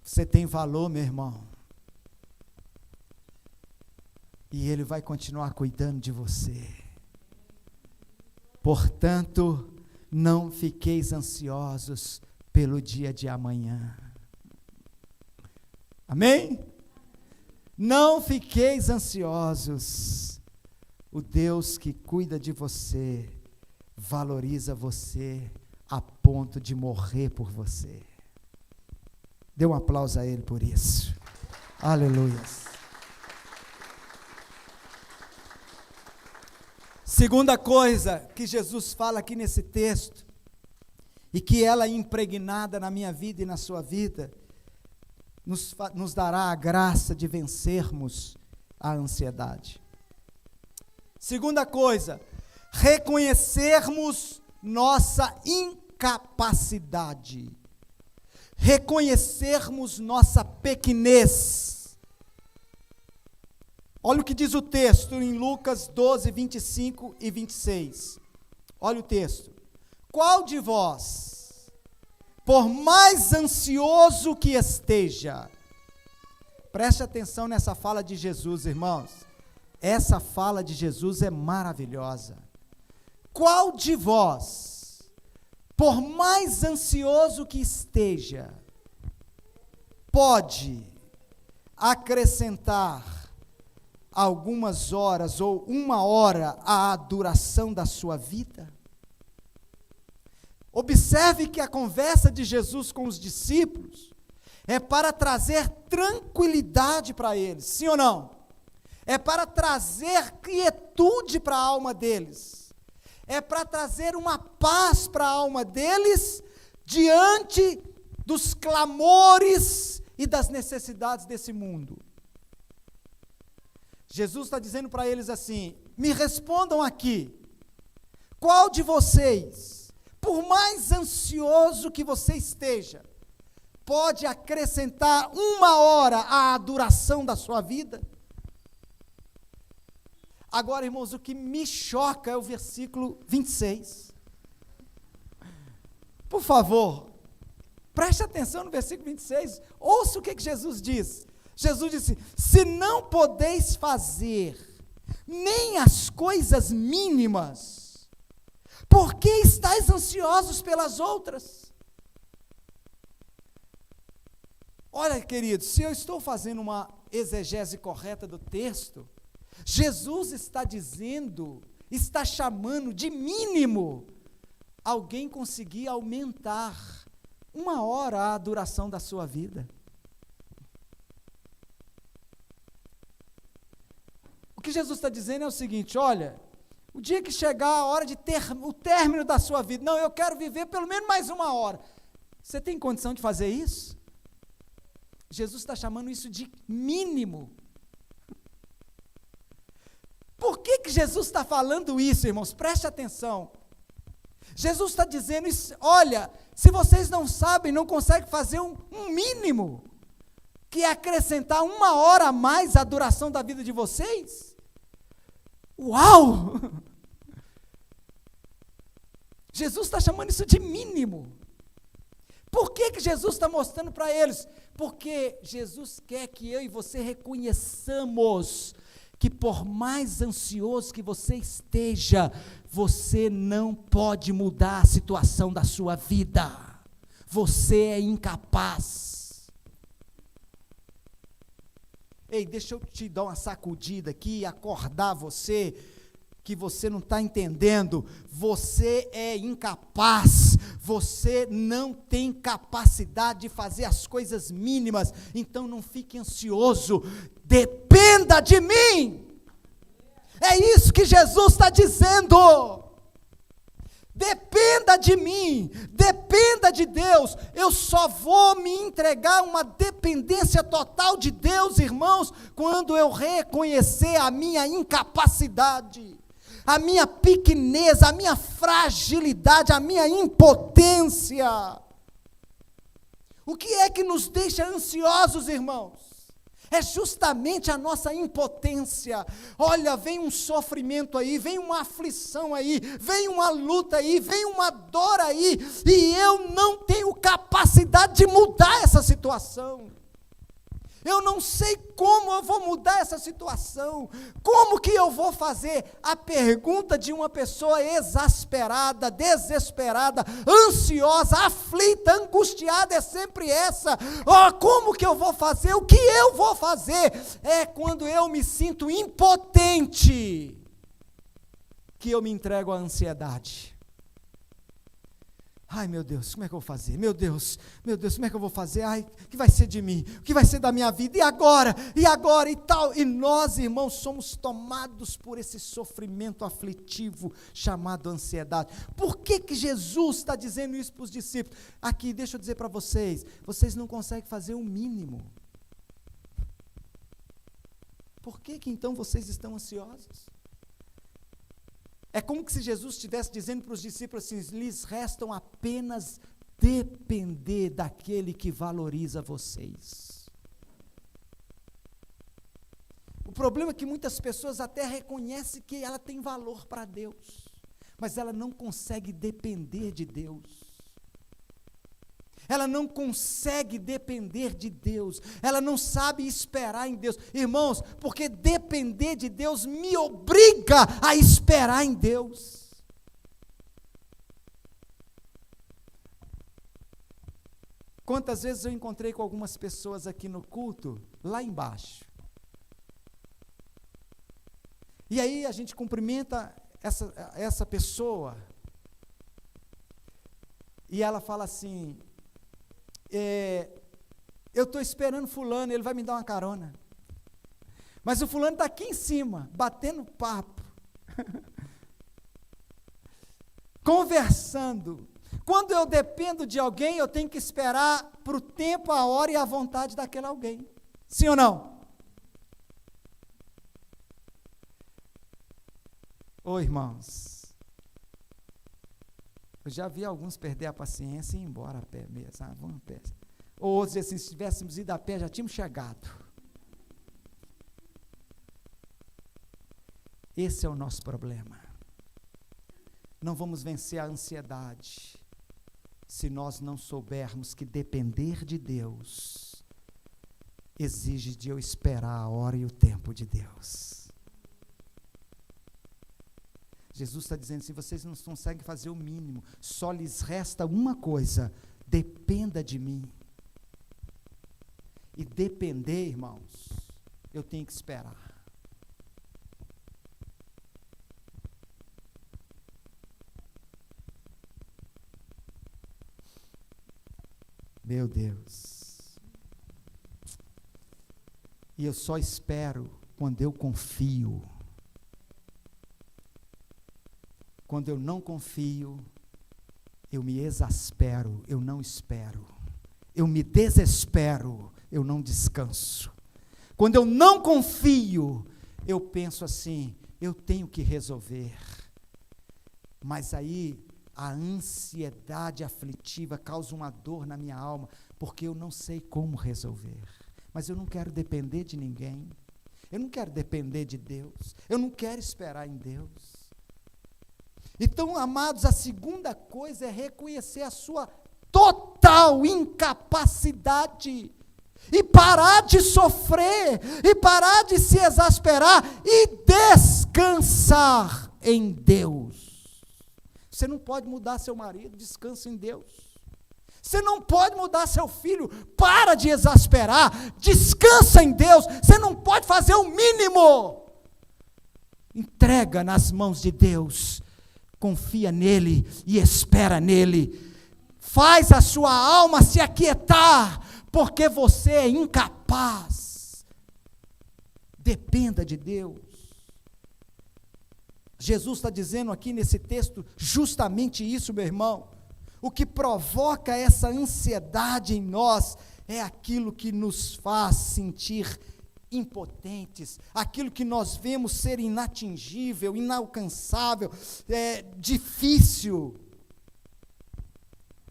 Você tem valor, meu irmão. E Ele vai continuar cuidando de você. Portanto, não fiqueis ansiosos pelo dia de amanhã. Amém? Não fiqueis ansiosos. O Deus que cuida de você, valoriza você a ponto de morrer por você. Dê um aplauso a Ele por isso. Aleluia. Segunda coisa que Jesus fala aqui nesse texto, e que ela é impregnada na minha vida e na sua vida, nos dará a graça de vencermos a ansiedade. Segunda coisa, reconhecermos nossa incapacidade, reconhecermos nossa pequenez. Olha o que diz o texto em Lucas 12, 25 e 26. Olha o texto. Qual de vós, por mais ansioso que esteja, preste atenção nessa fala de Jesus, irmãos. Essa fala de Jesus é maravilhosa. Qual de vós, por mais ansioso que esteja, pode acrescentar algumas horas ou uma hora à duração da sua vida? Observe que a conversa de Jesus com os discípulos É para trazer tranquilidade para eles, sim ou não? É para trazer quietude para a alma deles. É para trazer uma paz para a alma deles diante dos clamores e das necessidades desse mundo. Jesus está dizendo para eles assim: me respondam aqui, qual de vocês, por mais ansioso que você esteja, pode acrescentar 1 hora à duração da sua vida? Agora, irmãos, o que me choca é o versículo 26. Por favor, preste atenção no versículo 26, ouça o que Jesus diz. Jesus disse: se não podeis fazer nem as coisas mínimas, por que estáis ansiosos pelas outras? Olha, queridos, se eu estou fazendo uma exegese correta do texto, Jesus está dizendo, está chamando de mínimo alguém conseguir aumentar 1 hora a duração da sua vida. O que Jesus está dizendo é o seguinte: olha, o dia que chegar a hora de ter o término da sua vida, não, eu quero viver pelo menos mais 1 hora. Você tem condição de fazer isso? Jesus está chamando isso de mínimo. Por que Jesus está falando isso, irmãos? Preste atenção. Jesus está dizendo isso: olha, se vocês não sabem, não conseguem fazer um mínimo, que é acrescentar 1 hora a mais à duração da vida de vocês, uau! Jesus está chamando isso de mínimo. Por que Jesus está mostrando para eles? Porque Jesus quer que eu e você reconheçamos que por mais ansioso que você esteja, você não pode mudar a situação da sua vida. Você é incapaz. Ei, deixa eu te dar uma sacudida aqui e acordar você, que você não está entendendo. Você é incapaz, você não tem capacidade de fazer as coisas mínimas, então não fique ansioso, dependa de mim. É isso que Jesus está dizendo. Dependa de mim, dependa de Deus. Eu só vou me entregar uma dependência total de Deus, irmãos, quando eu reconhecer a minha incapacidade, a minha pequenez, a minha fragilidade, a minha impotência. O que é que nos deixa ansiosos, irmãos? É justamente a nossa impotência. Olha, vem um sofrimento aí, vem uma aflição aí, vem uma luta aí, vem uma dor aí, e eu não tenho capacidade de mudar essa situação. Eu não sei como eu vou mudar essa situação. Como que eu vou fazer? A pergunta de uma pessoa exasperada, desesperada, ansiosa, aflita, angustiada é sempre essa: oh, como que eu vou fazer? O que eu vou fazer? É quando eu me sinto impotente que eu me entrego à ansiedade. Ai, meu Deus, como é que eu vou fazer? Meu Deus, como é que eu vou fazer? Ai, o que vai ser de mim? O que vai ser da minha vida? E agora? E tal? E nós, irmãos, somos tomados por esse sofrimento aflitivo chamado ansiedade. Por que Jesus está dizendo isso para os discípulos? Aqui, deixa eu dizer para vocês, vocês não conseguem fazer o mínimo. Por que então vocês estão ansiosos? É como se Jesus estivesse dizendo para os discípulos assim: lhes restam apenas depender daquele que valoriza vocês. O problema é que muitas pessoas até reconhecem que ela tem valor para Deus, mas ela não consegue depender de Deus. Ela não consegue depender de Deus, ela não sabe esperar em Deus. Irmãos, porque depender de Deus me obriga a esperar em Deus. Quantas vezes eu encontrei com algumas pessoas aqui no culto, lá embaixo. E aí a gente cumprimenta essa pessoa, e ela fala assim: Eu estou esperando fulano, ele vai me dar uma carona. Mas o fulano está aqui em cima, batendo papo, conversando. Quando eu dependo de alguém, eu tenho que esperar para o tempo, a hora e a vontade daquele alguém. Sim ou não? Ô irmãos, eu já vi alguns perder a paciência e ir embora a pé mesmo. Vamos a pé. Ou outros assim, se tivéssemos ido a pé, já tínhamos chegado. Esse é o nosso problema. Não vamos vencer a ansiedade se nós não soubermos que depender de Deus exige de eu esperar a hora e o tempo de Deus. Jesus está dizendo assim, vocês não conseguem fazer o mínimo, só lhes resta uma coisa, dependa de mim. E depender, irmãos, eu tenho que esperar. Meu Deus. E eu só espero quando eu confio. Quando eu não confio, eu me exaspero, eu não espero. Eu me desespero, eu não descanso. Quando eu não confio, eu penso assim, eu tenho que resolver. Mas aí a ansiedade aflitiva causa uma dor na minha alma, porque eu não sei como resolver. Mas eu não quero depender de ninguém. Eu não quero depender de Deus. Eu não quero esperar em Deus. Então, amados, a segunda coisa é reconhecer a sua total incapacidade e parar de sofrer, e parar de se exasperar e descansar em Deus. Você não pode mudar seu marido, descansa em Deus. Você não pode mudar seu filho, para de exasperar, descansa em Deus. Você não pode fazer o mínimo. Entrega nas mãos de Deus, confia nele e espera nele. Faz a sua alma se aquietar, porque você é incapaz. Dependa de Deus. Jesus está dizendo aqui nesse texto justamente isso, meu irmão. O que provoca essa ansiedade em nós é aquilo que nos faz sentir impotentes, aquilo que nós vemos ser inatingível, inalcançável, difícil.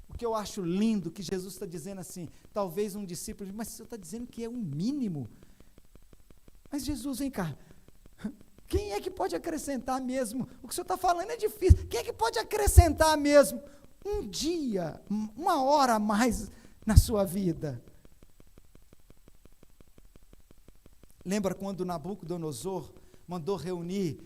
O que eu acho lindo, que Jesus está dizendo assim, talvez um discípulo, mas o senhor está dizendo que é o mínimo. Mas Jesus, vem cá, quem é que pode acrescentar mesmo? O que o senhor está falando é difícil. Quem é que pode acrescentar mesmo um dia, uma hora a mais na sua vida? Lembra quando Nabucodonosor mandou reunir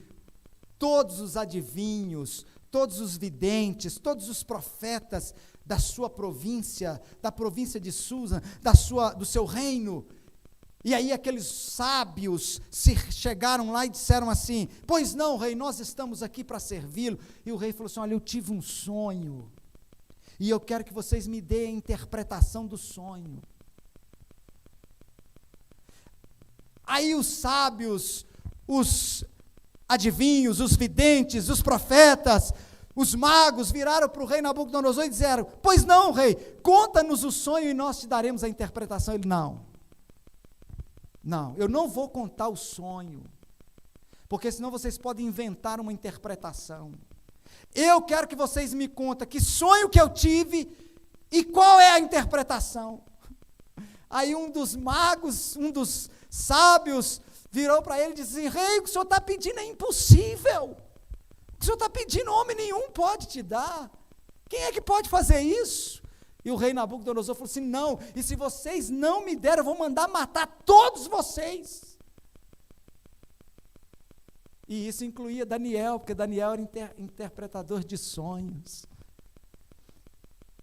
todos os adivinhos, todos os videntes, todos os profetas da sua província, da província de Susa, do seu reino? E aí aqueles sábios chegaram lá e disseram assim, pois não, rei, nós estamos aqui para servi-lo. E o rei falou assim, olha, eu tive um sonho, e eu quero que vocês me deem a interpretação do sonho. Aí os sábios, os adivinhos, os videntes, os profetas, os magos viraram para o rei Nabucodonosor e disseram, pois não, rei, conta-nos o sonho e nós te daremos a interpretação. Ele, não, eu não vou contar o sonho, porque senão vocês podem inventar uma interpretação. Eu quero que vocês me contem que sonho que eu tive e qual é a interpretação. Aí um dos magos, um dos sábios, virou para ele e disse assim, rei, o que o senhor está pedindo é impossível. O que o senhor está pedindo, homem nenhum pode te dar. Quem é que pode fazer isso? E o rei Nabucodonosor falou assim, não, e se vocês não me derem, eu vou mandar matar todos vocês. E isso incluía Daniel, porque Daniel era interpretador de sonhos.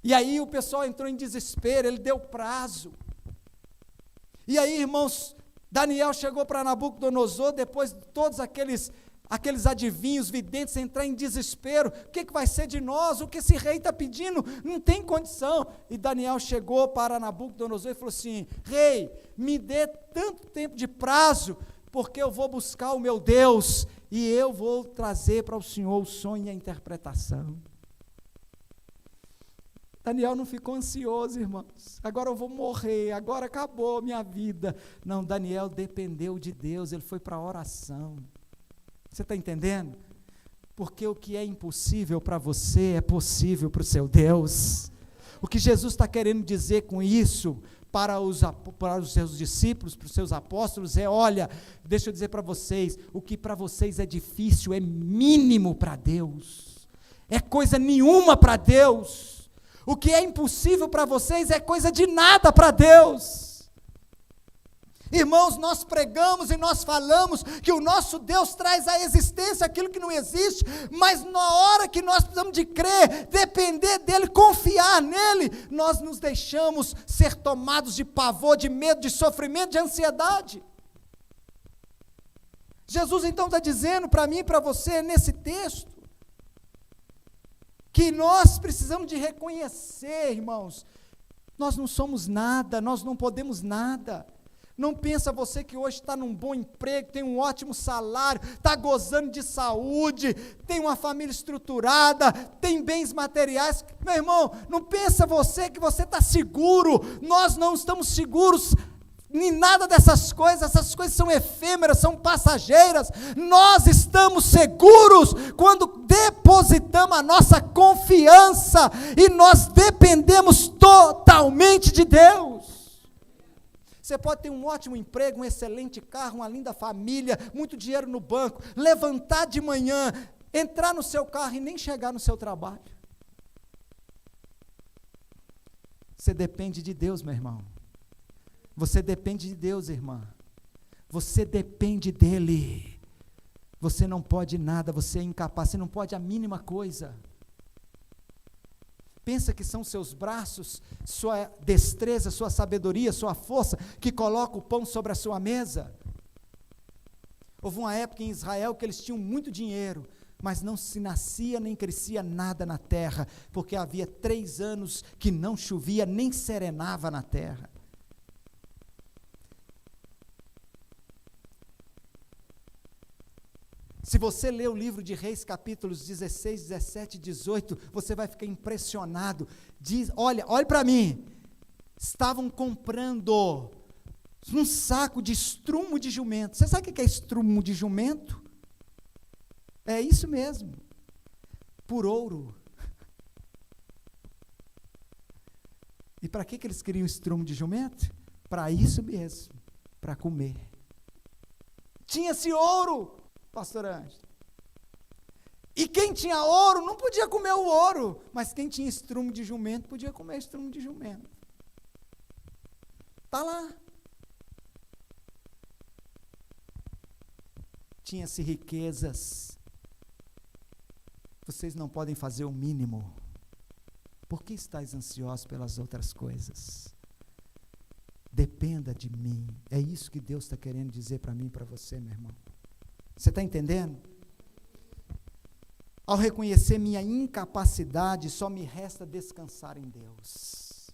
E aí o pessoal entrou em desespero, ele deu prazo. E aí, irmãos, Daniel chegou para Nabucodonosor, depois de todos aqueles aqueles adivinhos, videntes, entrar em desespero. O que vai ser de nós? O que esse rei está pedindo? Não tem condição. E Daniel chegou para Nabucodonosor e falou assim: rei, me dê tanto tempo de prazo, porque eu vou buscar o meu Deus, e eu vou trazer para o Senhor o sonho e a interpretação. Daniel não ficou ansioso, irmãos. Agora eu vou morrer, agora acabou a minha vida. Não, Daniel dependeu de Deus, ele foi para a oração. Você está entendendo? Porque o que é impossível para você é possível para o seu Deus. O que Jesus está querendo dizer com isso para os seus discípulos, para os seus apóstolos, é: olha, deixa eu dizer para vocês, o que para vocês é difícil é mínimo para Deus, é coisa nenhuma para Deus. O que é impossível para vocês é coisa de nada para Deus. Irmãos, nós pregamos e nós falamos que o nosso Deus traz à existência aquilo que não existe, mas na hora que nós precisamos de crer, depender dEle, confiar nele, nós nos deixamos ser tomados de pavor, de medo, de sofrimento, de ansiedade. Jesus então está dizendo para mim e para você, nesse texto, que nós precisamos de reconhecer, irmãos, nós não somos nada, nós não podemos nada. Não pensa você que hoje está num bom emprego, tem um ótimo salário, está gozando de saúde, tem uma família estruturada, tem bens materiais. Meu irmão, não pensa você que você está seguro. Nós não estamos seguros em nada dessas coisas. Essas coisas são efêmeras, são passageiras. Nós estamos seguros quando depositamos a nossa confiança e nós dependemos totalmente de Deus. Você pode ter um ótimo emprego, um excelente carro, uma linda família, muito dinheiro no banco, levantar de manhã, entrar no seu carro e nem chegar no seu trabalho. Você depende de Deus, meu irmão. Você depende de Deus, irmã. Você depende dEle. Você não pode nada, você é incapaz, você não pode a mínima coisa. Pensa que são seus braços, sua destreza, sua sabedoria, sua força, que coloca o pão sobre a sua mesa. Houve uma época em Israel que eles tinham muito dinheiro, mas não se nascia nem crescia nada na terra, porque havia 3 anos que não chovia, nem serenava na terra. Se você ler o livro de Reis, capítulos 16, 17 e 18, você vai ficar impressionado. Olha para mim, estavam comprando um saco de estrumo de jumento. Você sabe o que é estrumo de jumento? É isso mesmo, por ouro. E para que eles queriam estrumo de jumento? Para isso mesmo, para comer. Tinha-se ouro, pastor Ângelo. E quem tinha ouro não podia comer o ouro, mas quem tinha estrumo de jumento podia comer estrumo de jumento. Está lá. Tinha-se riquezas. Vocês não podem fazer o mínimo. Por que estáis ansiosos pelas outras coisas? Dependa de mim. É isso que Deus está querendo dizer para mim e para você, meu irmão. Você está entendendo? Ao reconhecer minha incapacidade, só me resta descansar em Deus.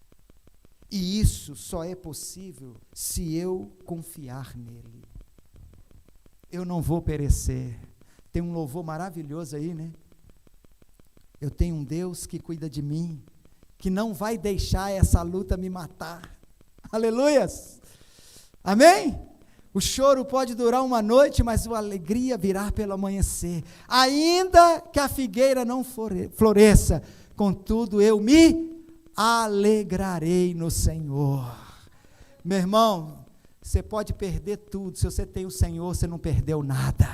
E isso só é possível se eu confiar nele. Eu não vou perecer. Tem um louvor maravilhoso aí, né? Eu tenho um Deus que cuida de mim, que não vai deixar essa luta me matar. Aleluias! Amém? O choro pode durar uma noite, mas a alegria virá pelo amanhecer. Ainda que a figueira não floresça, contudo eu me alegrarei no Senhor. Meu irmão, você pode perder tudo, se você tem o Senhor, você não perdeu nada.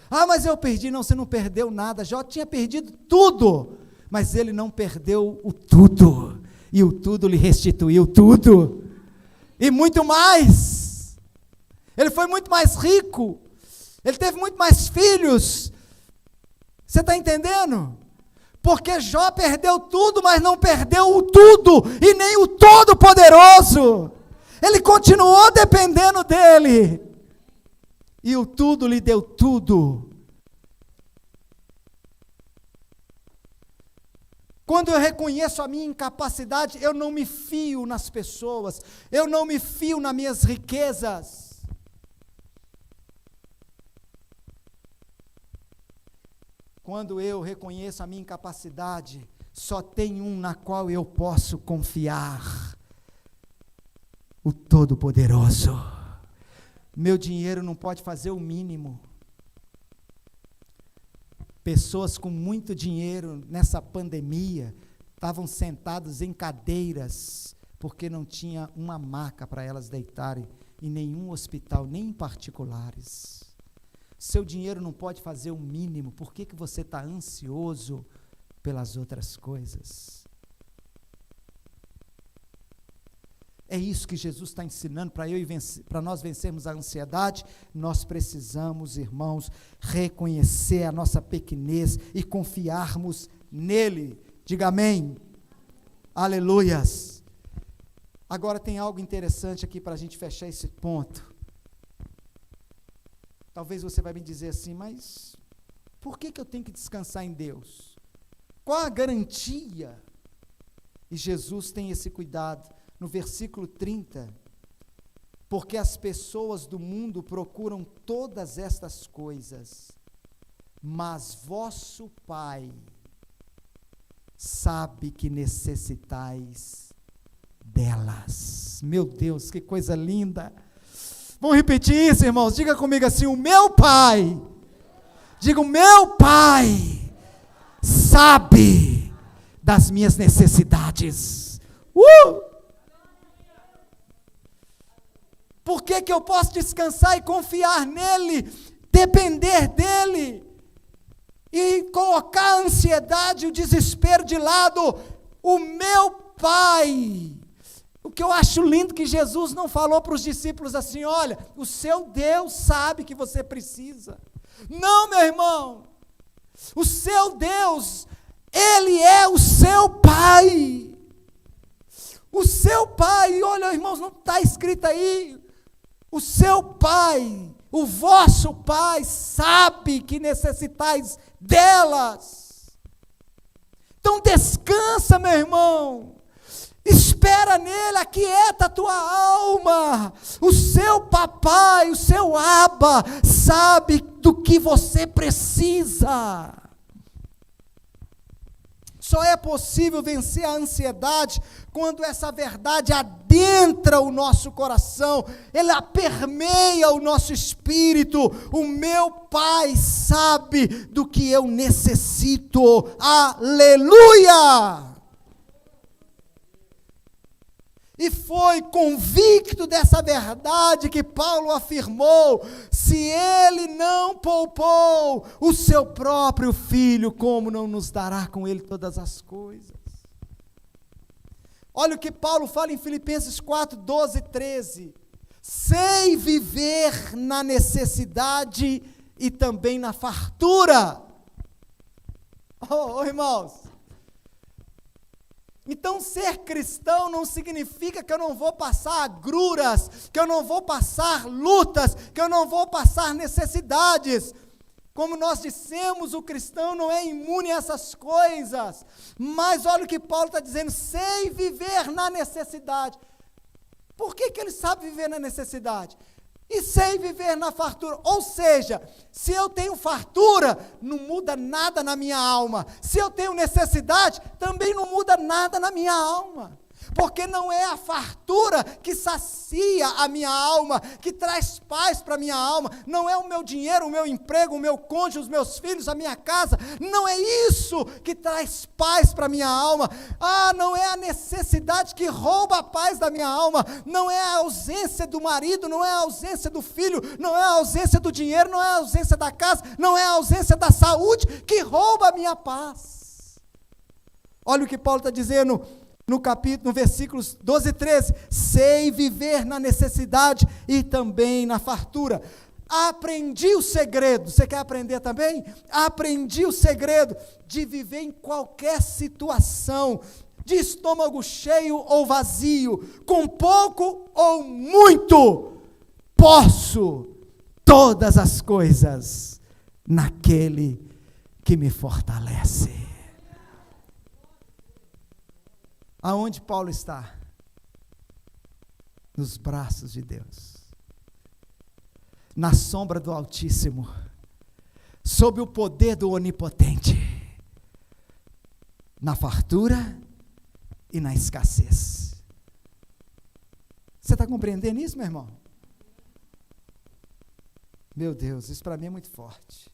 Ah, mas eu perdi. Não, você não perdeu nada. Jó tinha perdido tudo, mas ele não perdeu o tudo, e o tudo lhe restituiu tudo, e muito mais. Ele foi muito mais rico, ele teve muito mais filhos. Você está entendendo? Porque Jó perdeu tudo, mas não perdeu o tudo, e nem o Todo-Poderoso. Ele continuou dependendo dele. e o tudo lhe deu tudo. Quando eu reconheço a minha incapacidade, eu não me fio nas pessoas, eu não me fio nas minhas riquezas. Quando eu reconheço a minha incapacidade, só tem um na qual eu posso confiar: o Todo-Poderoso. Meu dinheiro não pode fazer o mínimo. Pessoas com muito dinheiro nessa pandemia estavam sentadas em cadeiras porque não tinha uma maca para elas deitarem em nenhum hospital, nem em particulares. Seu dinheiro não pode fazer o mínimo. Por que você está ansioso pelas outras coisas? É isso que Jesus está ensinando para nós vencermos a ansiedade. Nós precisamos, irmãos, reconhecer a nossa pequenez e confiarmos nele. Diga amém. Aleluias. Agora tem algo interessante aqui para a gente fechar esse ponto. Talvez você vai me dizer assim, mas por que eu tenho que descansar em Deus? Qual a garantia? E Jesus tem esse cuidado. No versículo 30, porque as pessoas do mundo procuram todas estas coisas, mas vosso Pai sabe que necessitais delas. Meu Deus, que coisa linda! Vamos repetir isso, irmãos? Diga comigo assim: o meu Pai, diga, o meu Pai sabe das minhas necessidades. Por que eu posso descansar e confiar nele, depender dele, e colocar a ansiedade e o desespero de lado? O meu Pai. O que eu acho lindo que Jesus não falou para os discípulos assim: olha, o seu Deus sabe que você precisa. Não, meu irmão, o seu Deus, ele é o seu Pai. O seu Pai, olha, irmãos, não está escrito aí, o seu Pai, o vosso Pai sabe que necessitais delas. Então descansa, meu irmão, espera nele, aquieta a tua alma. O seu papai, o seu Abba, sabe do que você precisa. Só é possível vencer a ansiedade quando essa verdade adentra o nosso coração, ela permeia o nosso espírito. O meu Pai sabe do que eu necessito. Aleluia! E foi convicto dessa verdade que Paulo afirmou: se ele não poupou o seu próprio filho, como não nos dará com ele todas as coisas? Olha o que Paulo fala em Filipenses 4, 12 e 13. Sei viver na necessidade e também na fartura. Irmãos, então ser cristão não significa que eu não vou passar agruras, que eu não vou passar lutas, que eu não vou passar necessidades. Como nós dissemos, o cristão não é imune a essas coisas. Mas olha o que Paulo está dizendo: sei viver na necessidade. Por que ele sabe viver na necessidade? E sei viver na fartura. Ou seja, se eu tenho fartura, não muda nada na minha alma. Se eu tenho necessidade, também não muda nada na minha alma. Porque não é a fartura que sacia a minha alma, que traz paz para a minha alma. Não é o meu dinheiro, o meu emprego, o meu cônjuge, os meus filhos, a minha casa. Não é isso que traz paz para a minha alma. Não é a necessidade que rouba a paz da minha alma. Não é a ausência do marido, não é a ausência do filho, não é a ausência do dinheiro, não é a ausência da casa, não é a ausência da saúde que rouba a minha paz. Olha o que Paulo está dizendo no versículos 12 e 13, sei viver na necessidade e também na fartura. Aprendi o segredo, você quer aprender também? Aprendi o segredo de viver em qualquer situação, de estômago cheio ou vazio, com pouco ou muito, posso todas as coisas naquele que me fortalece. Aonde Paulo está? Nos braços de Deus, na sombra do Altíssimo, sob o poder do Onipotente, na fartura e na escassez. Você está compreendendo isso, meu irmão? Meu Deus, isso para mim é muito forte.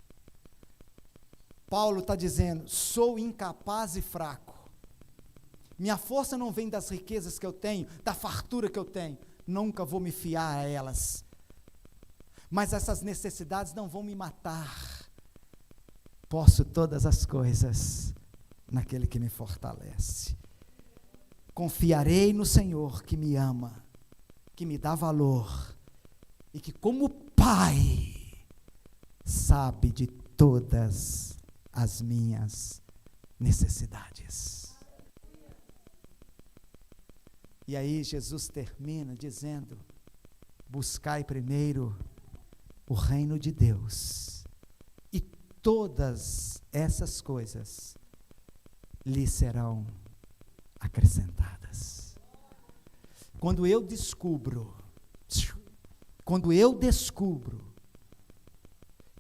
Paulo está dizendo: sou incapaz e fraco. Minha força não vem das riquezas que eu tenho, da fartura que eu tenho. Nunca vou me fiar a elas. Mas essas necessidades não vão me matar. Posso todas as coisas naquele que me fortalece. Confiarei no Senhor que me ama, que me dá valor e que, como Pai, sabe de todas as minhas necessidades. E aí Jesus termina dizendo: buscai primeiro o reino de Deus, e todas essas coisas lhe serão acrescentadas. Quando eu descubro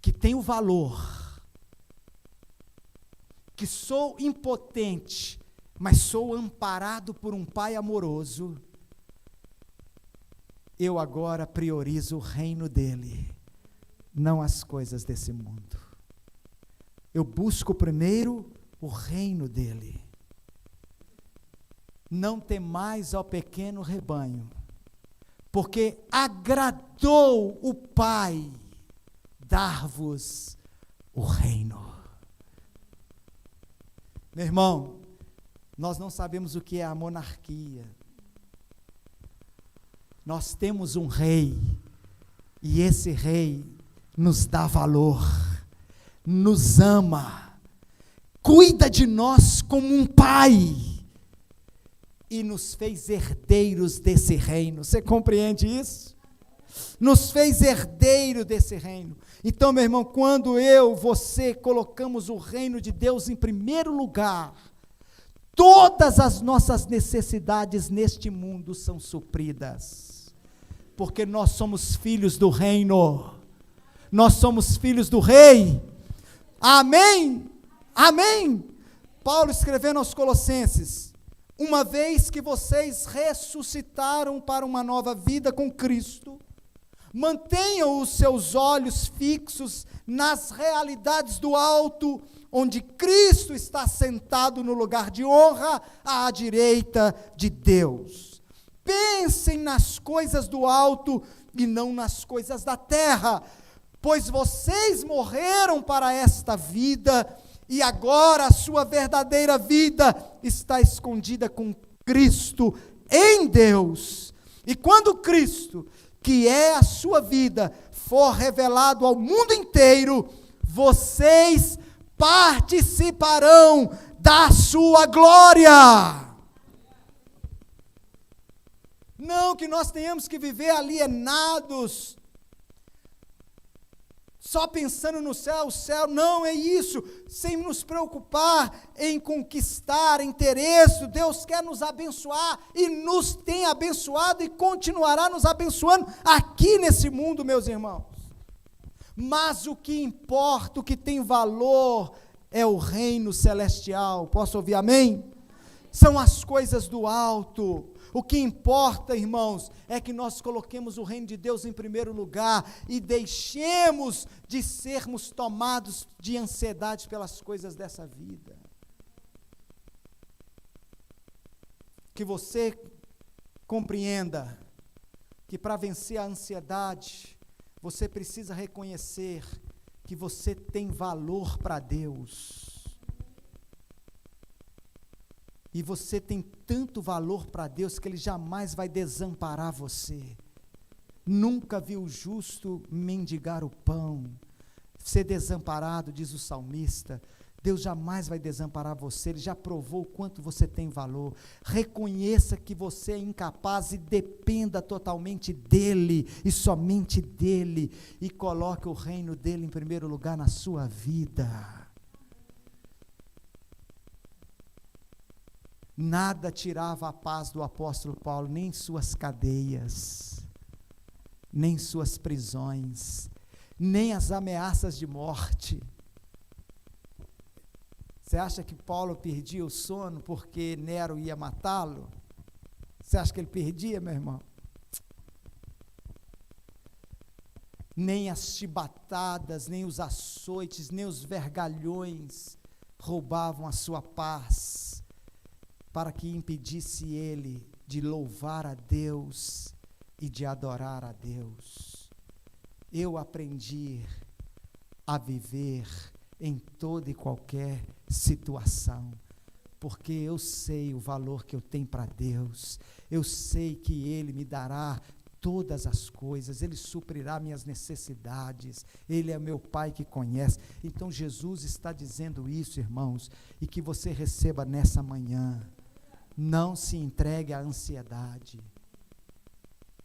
que tenho valor, que sou impotente, mas sou amparado por um Pai amoroso, eu agora priorizo o reino dele, não as coisas desse mundo. Eu busco primeiro o reino dele. Não temais ao pequeno rebanho, porque agradou o Pai dar-vos o reino. Meu irmão, nós não sabemos o que é a monarquia. Nós temos um rei, e esse rei nos dá valor, nos ama, cuida de nós como um pai, e nos fez herdeiros desse reino. Você compreende isso? Nos fez herdeiro desse reino. Então, meu irmão, quando você colocamos o reino de Deus em primeiro lugar, todas as nossas necessidades neste mundo são supridas, porque nós somos filhos do reino, nós somos filhos do rei. Amém? Amém? Paulo escrevendo aos Colossenses: uma vez que vocês ressuscitaram para uma nova vida com Cristo, mantenham os seus olhos fixos nas realidades do alto, onde Cristo está sentado no lugar de honra à direita de Deus. Pensem nas coisas do alto e não nas coisas da terra, pois vocês morreram para esta vida, e agora a sua verdadeira vida está escondida com Cristo em Deus. E quando Cristo, que é a sua vida, for revelado ao mundo inteiro, vocês participarão da sua glória. Não que nós tenhamos que viver alienados, só pensando no céu, não é isso, sem nos preocupar em conquistar interesse. Deus quer nos abençoar, e nos tem abençoado, e continuará nos abençoando aqui nesse mundo, meus irmãos. Mas o que importa, o que tem valor, é o reino celestial. Posso ouvir amém? São as coisas do alto. O que importa, irmãos, é que nós coloquemos o reino de Deus em primeiro lugar e deixemos de sermos tomados de ansiedade pelas coisas dessa vida. Que você compreenda que para vencer a ansiedade, você precisa reconhecer que você tem valor para Deus. E você tem tanto valor para Deus que Ele jamais vai desamparar você. Nunca viu o justo mendigar o pão, ser desamparado, diz o salmista, Deus jamais vai desamparar você, Ele já provou o quanto você tem valor. Reconheça que você é incapaz e dependa totalmente dEle, e somente dEle, e coloque o reino dEle em primeiro lugar na sua vida. Nada tirava a paz do apóstolo Paulo, nem suas cadeias, nem suas prisões, nem as ameaças de morte. Você acha que Paulo perdia o sono porque Nero ia matá-lo? Você acha que ele perdia, meu irmão? Nem as chibatadas, nem os açoites, nem os vergalhões roubavam a sua paz, para que impedisse ele de louvar a Deus e de adorar a Deus. Eu aprendi a viver em toda e qualquer situação, porque eu sei o valor que eu tenho para Deus, eu sei que Ele me dará todas as coisas, Ele suprirá minhas necessidades, Ele é meu Pai que conhece. Então Jesus está dizendo isso, irmãos, e que você receba nessa manhã. Não se entregue à ansiedade,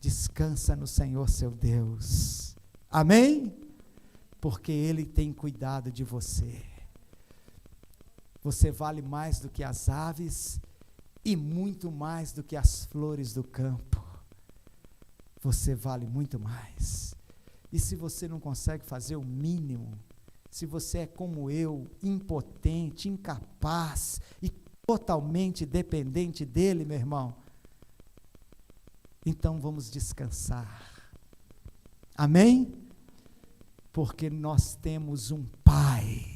descansa no Senhor seu Deus, amém? Porque Ele tem cuidado de você. Você vale mais do que as aves e muito mais do que as flores do campo. Você vale muito mais. E se você não consegue fazer o mínimo, se você é como eu, impotente, incapaz e totalmente dependente dEle, meu irmão, então vamos descansar. Amém? Porque nós temos um Pai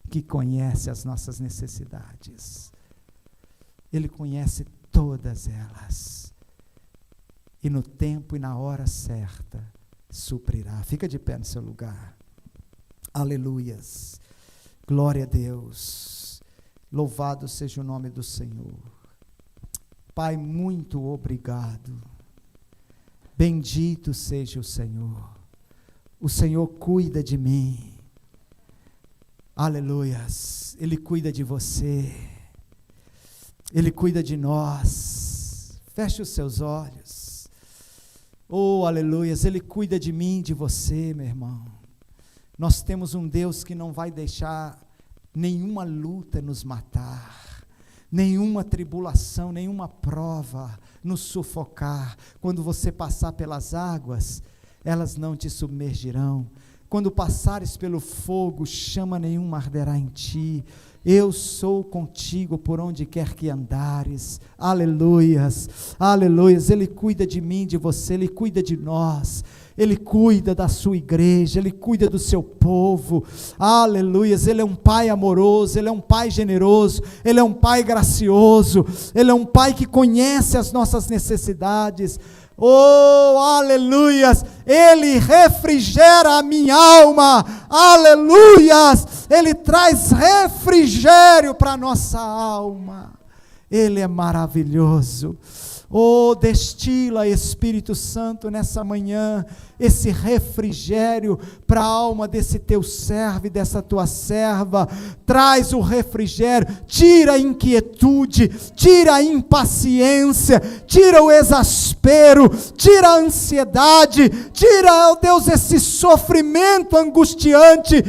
que conhece as nossas necessidades. Ele conhece todas elas. E no tempo e na hora certa, suprirá. Fica de pé no seu lugar. Aleluias. Glória a Deus. Louvado seja o nome do Senhor. Pai, muito obrigado. Bendito seja o Senhor. O Senhor cuida de mim. Aleluias. Ele cuida de você. Ele cuida de nós. Feche os seus olhos. Oh, aleluias. Ele cuida de mim, de você, meu irmão. Nós temos um Deus que não vai deixar nenhuma luta nos matar, nenhuma tribulação, nenhuma prova nos sufocar. Quando você passar pelas águas, elas não te submergirão. Quando passares pelo fogo, chama nenhuma arderá em ti. Eu sou contigo por onde quer que andares. Aleluias, aleluias. Ele cuida de mim, de você, Ele cuida de nós. Ele cuida da sua igreja, Ele cuida do seu povo. Aleluias. Ele é um Pai amoroso, Ele é um Pai generoso, Ele é um Pai gracioso, Ele é um Pai que conhece as nossas necessidades. Oh, aleluias, Ele refrigera a minha alma, aleluias, Ele traz refrigério para a nossa alma, Ele é maravilhoso. Oh, destila, Espírito Santo, nessa manhã, esse refrigério para a alma desse teu servo e dessa tua serva. Traz o refrigério, tira a inquietude, tira a impaciência, tira o exaspero, tira a ansiedade, tira, oh Deus, esse sofrimento angustiante.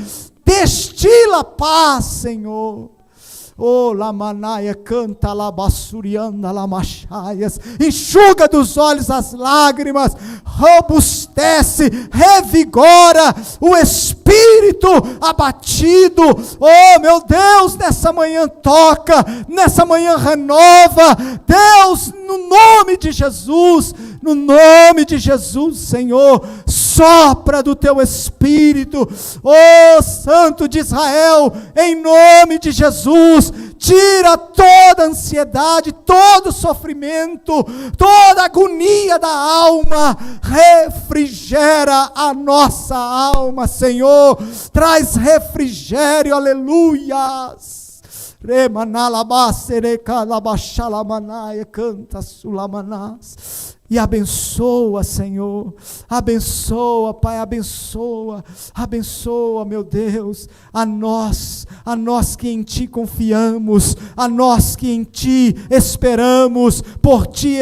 Destila paz, Senhor. Oh, lamanaia, canta, labassurianda, lamachaias, enxuga dos olhos as lágrimas, robustece, revigora o espírito abatido. Oh, meu Deus, nessa manhã toca, nessa manhã renova, Deus, no nome de Jesus, no nome de Jesus, Senhor, sopra do teu espírito, oh Santo de Israel, em nome de Jesus, tira toda ansiedade, todo sofrimento, toda agonia da alma, refrigera a nossa alma, Senhor, traz refrigério, aleluias. Canta sulamanás. E abençoa, Senhor, Abençoa, Pai, abençoa, abençoa, meu Deus, a nós que em Ti confiamos, a nós que em Ti esperamos, por Ti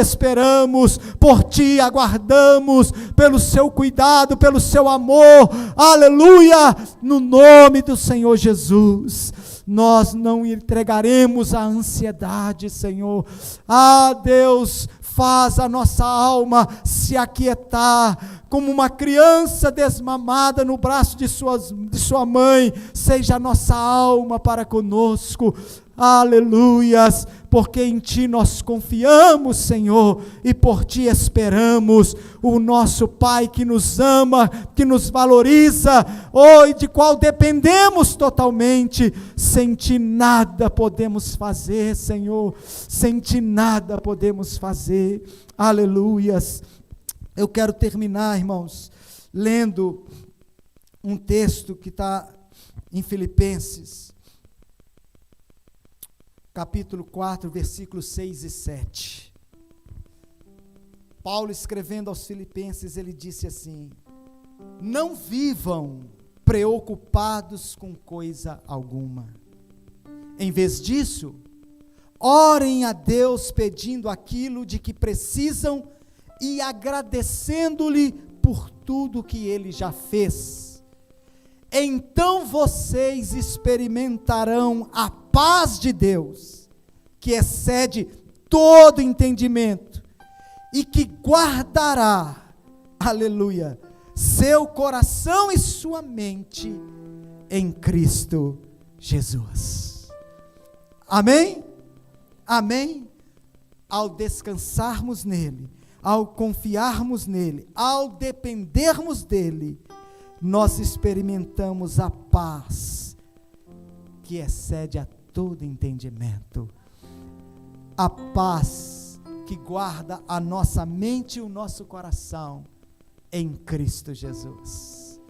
aguardamos, pelo Seu cuidado, pelo Seu amor, aleluia, no nome do Senhor Jesus. Nós não entregaremos a ansiedade, Senhor. Deus, faz a nossa alma se aquietar, como uma criança desmamada no braço de sua mãe, seja a nossa alma para conosco, aleluias, porque em Ti nós confiamos, Senhor, e por Ti esperamos, o nosso Pai que nos ama, que nos valoriza, e de qual dependemos totalmente. Sem Ti nada podemos fazer, Senhor, sem Ti nada podemos fazer, aleluias. Eu quero terminar, irmãos, lendo um texto que está em Filipenses, capítulo 4, versículos 6 e 7. Paulo, escrevendo aos Filipenses, ele disse assim: não vivam preocupados com coisa alguma. Em vez disso, orem a Deus pedindo aquilo de que precisam e agradecendo-lhe por tudo que Ele já fez. Então vocês experimentarão a paz de Deus, que excede todo entendimento, e que guardará, aleluia, seu coração e sua mente em Cristo Jesus. Amém? Amém? Ao descansarmos nele, ao confiarmos nele, ao dependermos dele, nós experimentamos a paz que excede a todo entendimento, a paz que guarda a nossa mente e o nosso coração em Cristo Jesus.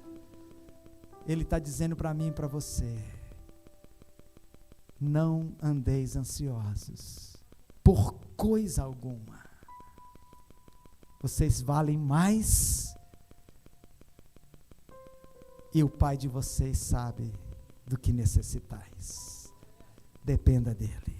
Ele está dizendo para mim e para você: não andeis ansiosos por coisa alguma. Vocês valem mais, e o Pai de vocês sabe do que necessitais. Dependa dele.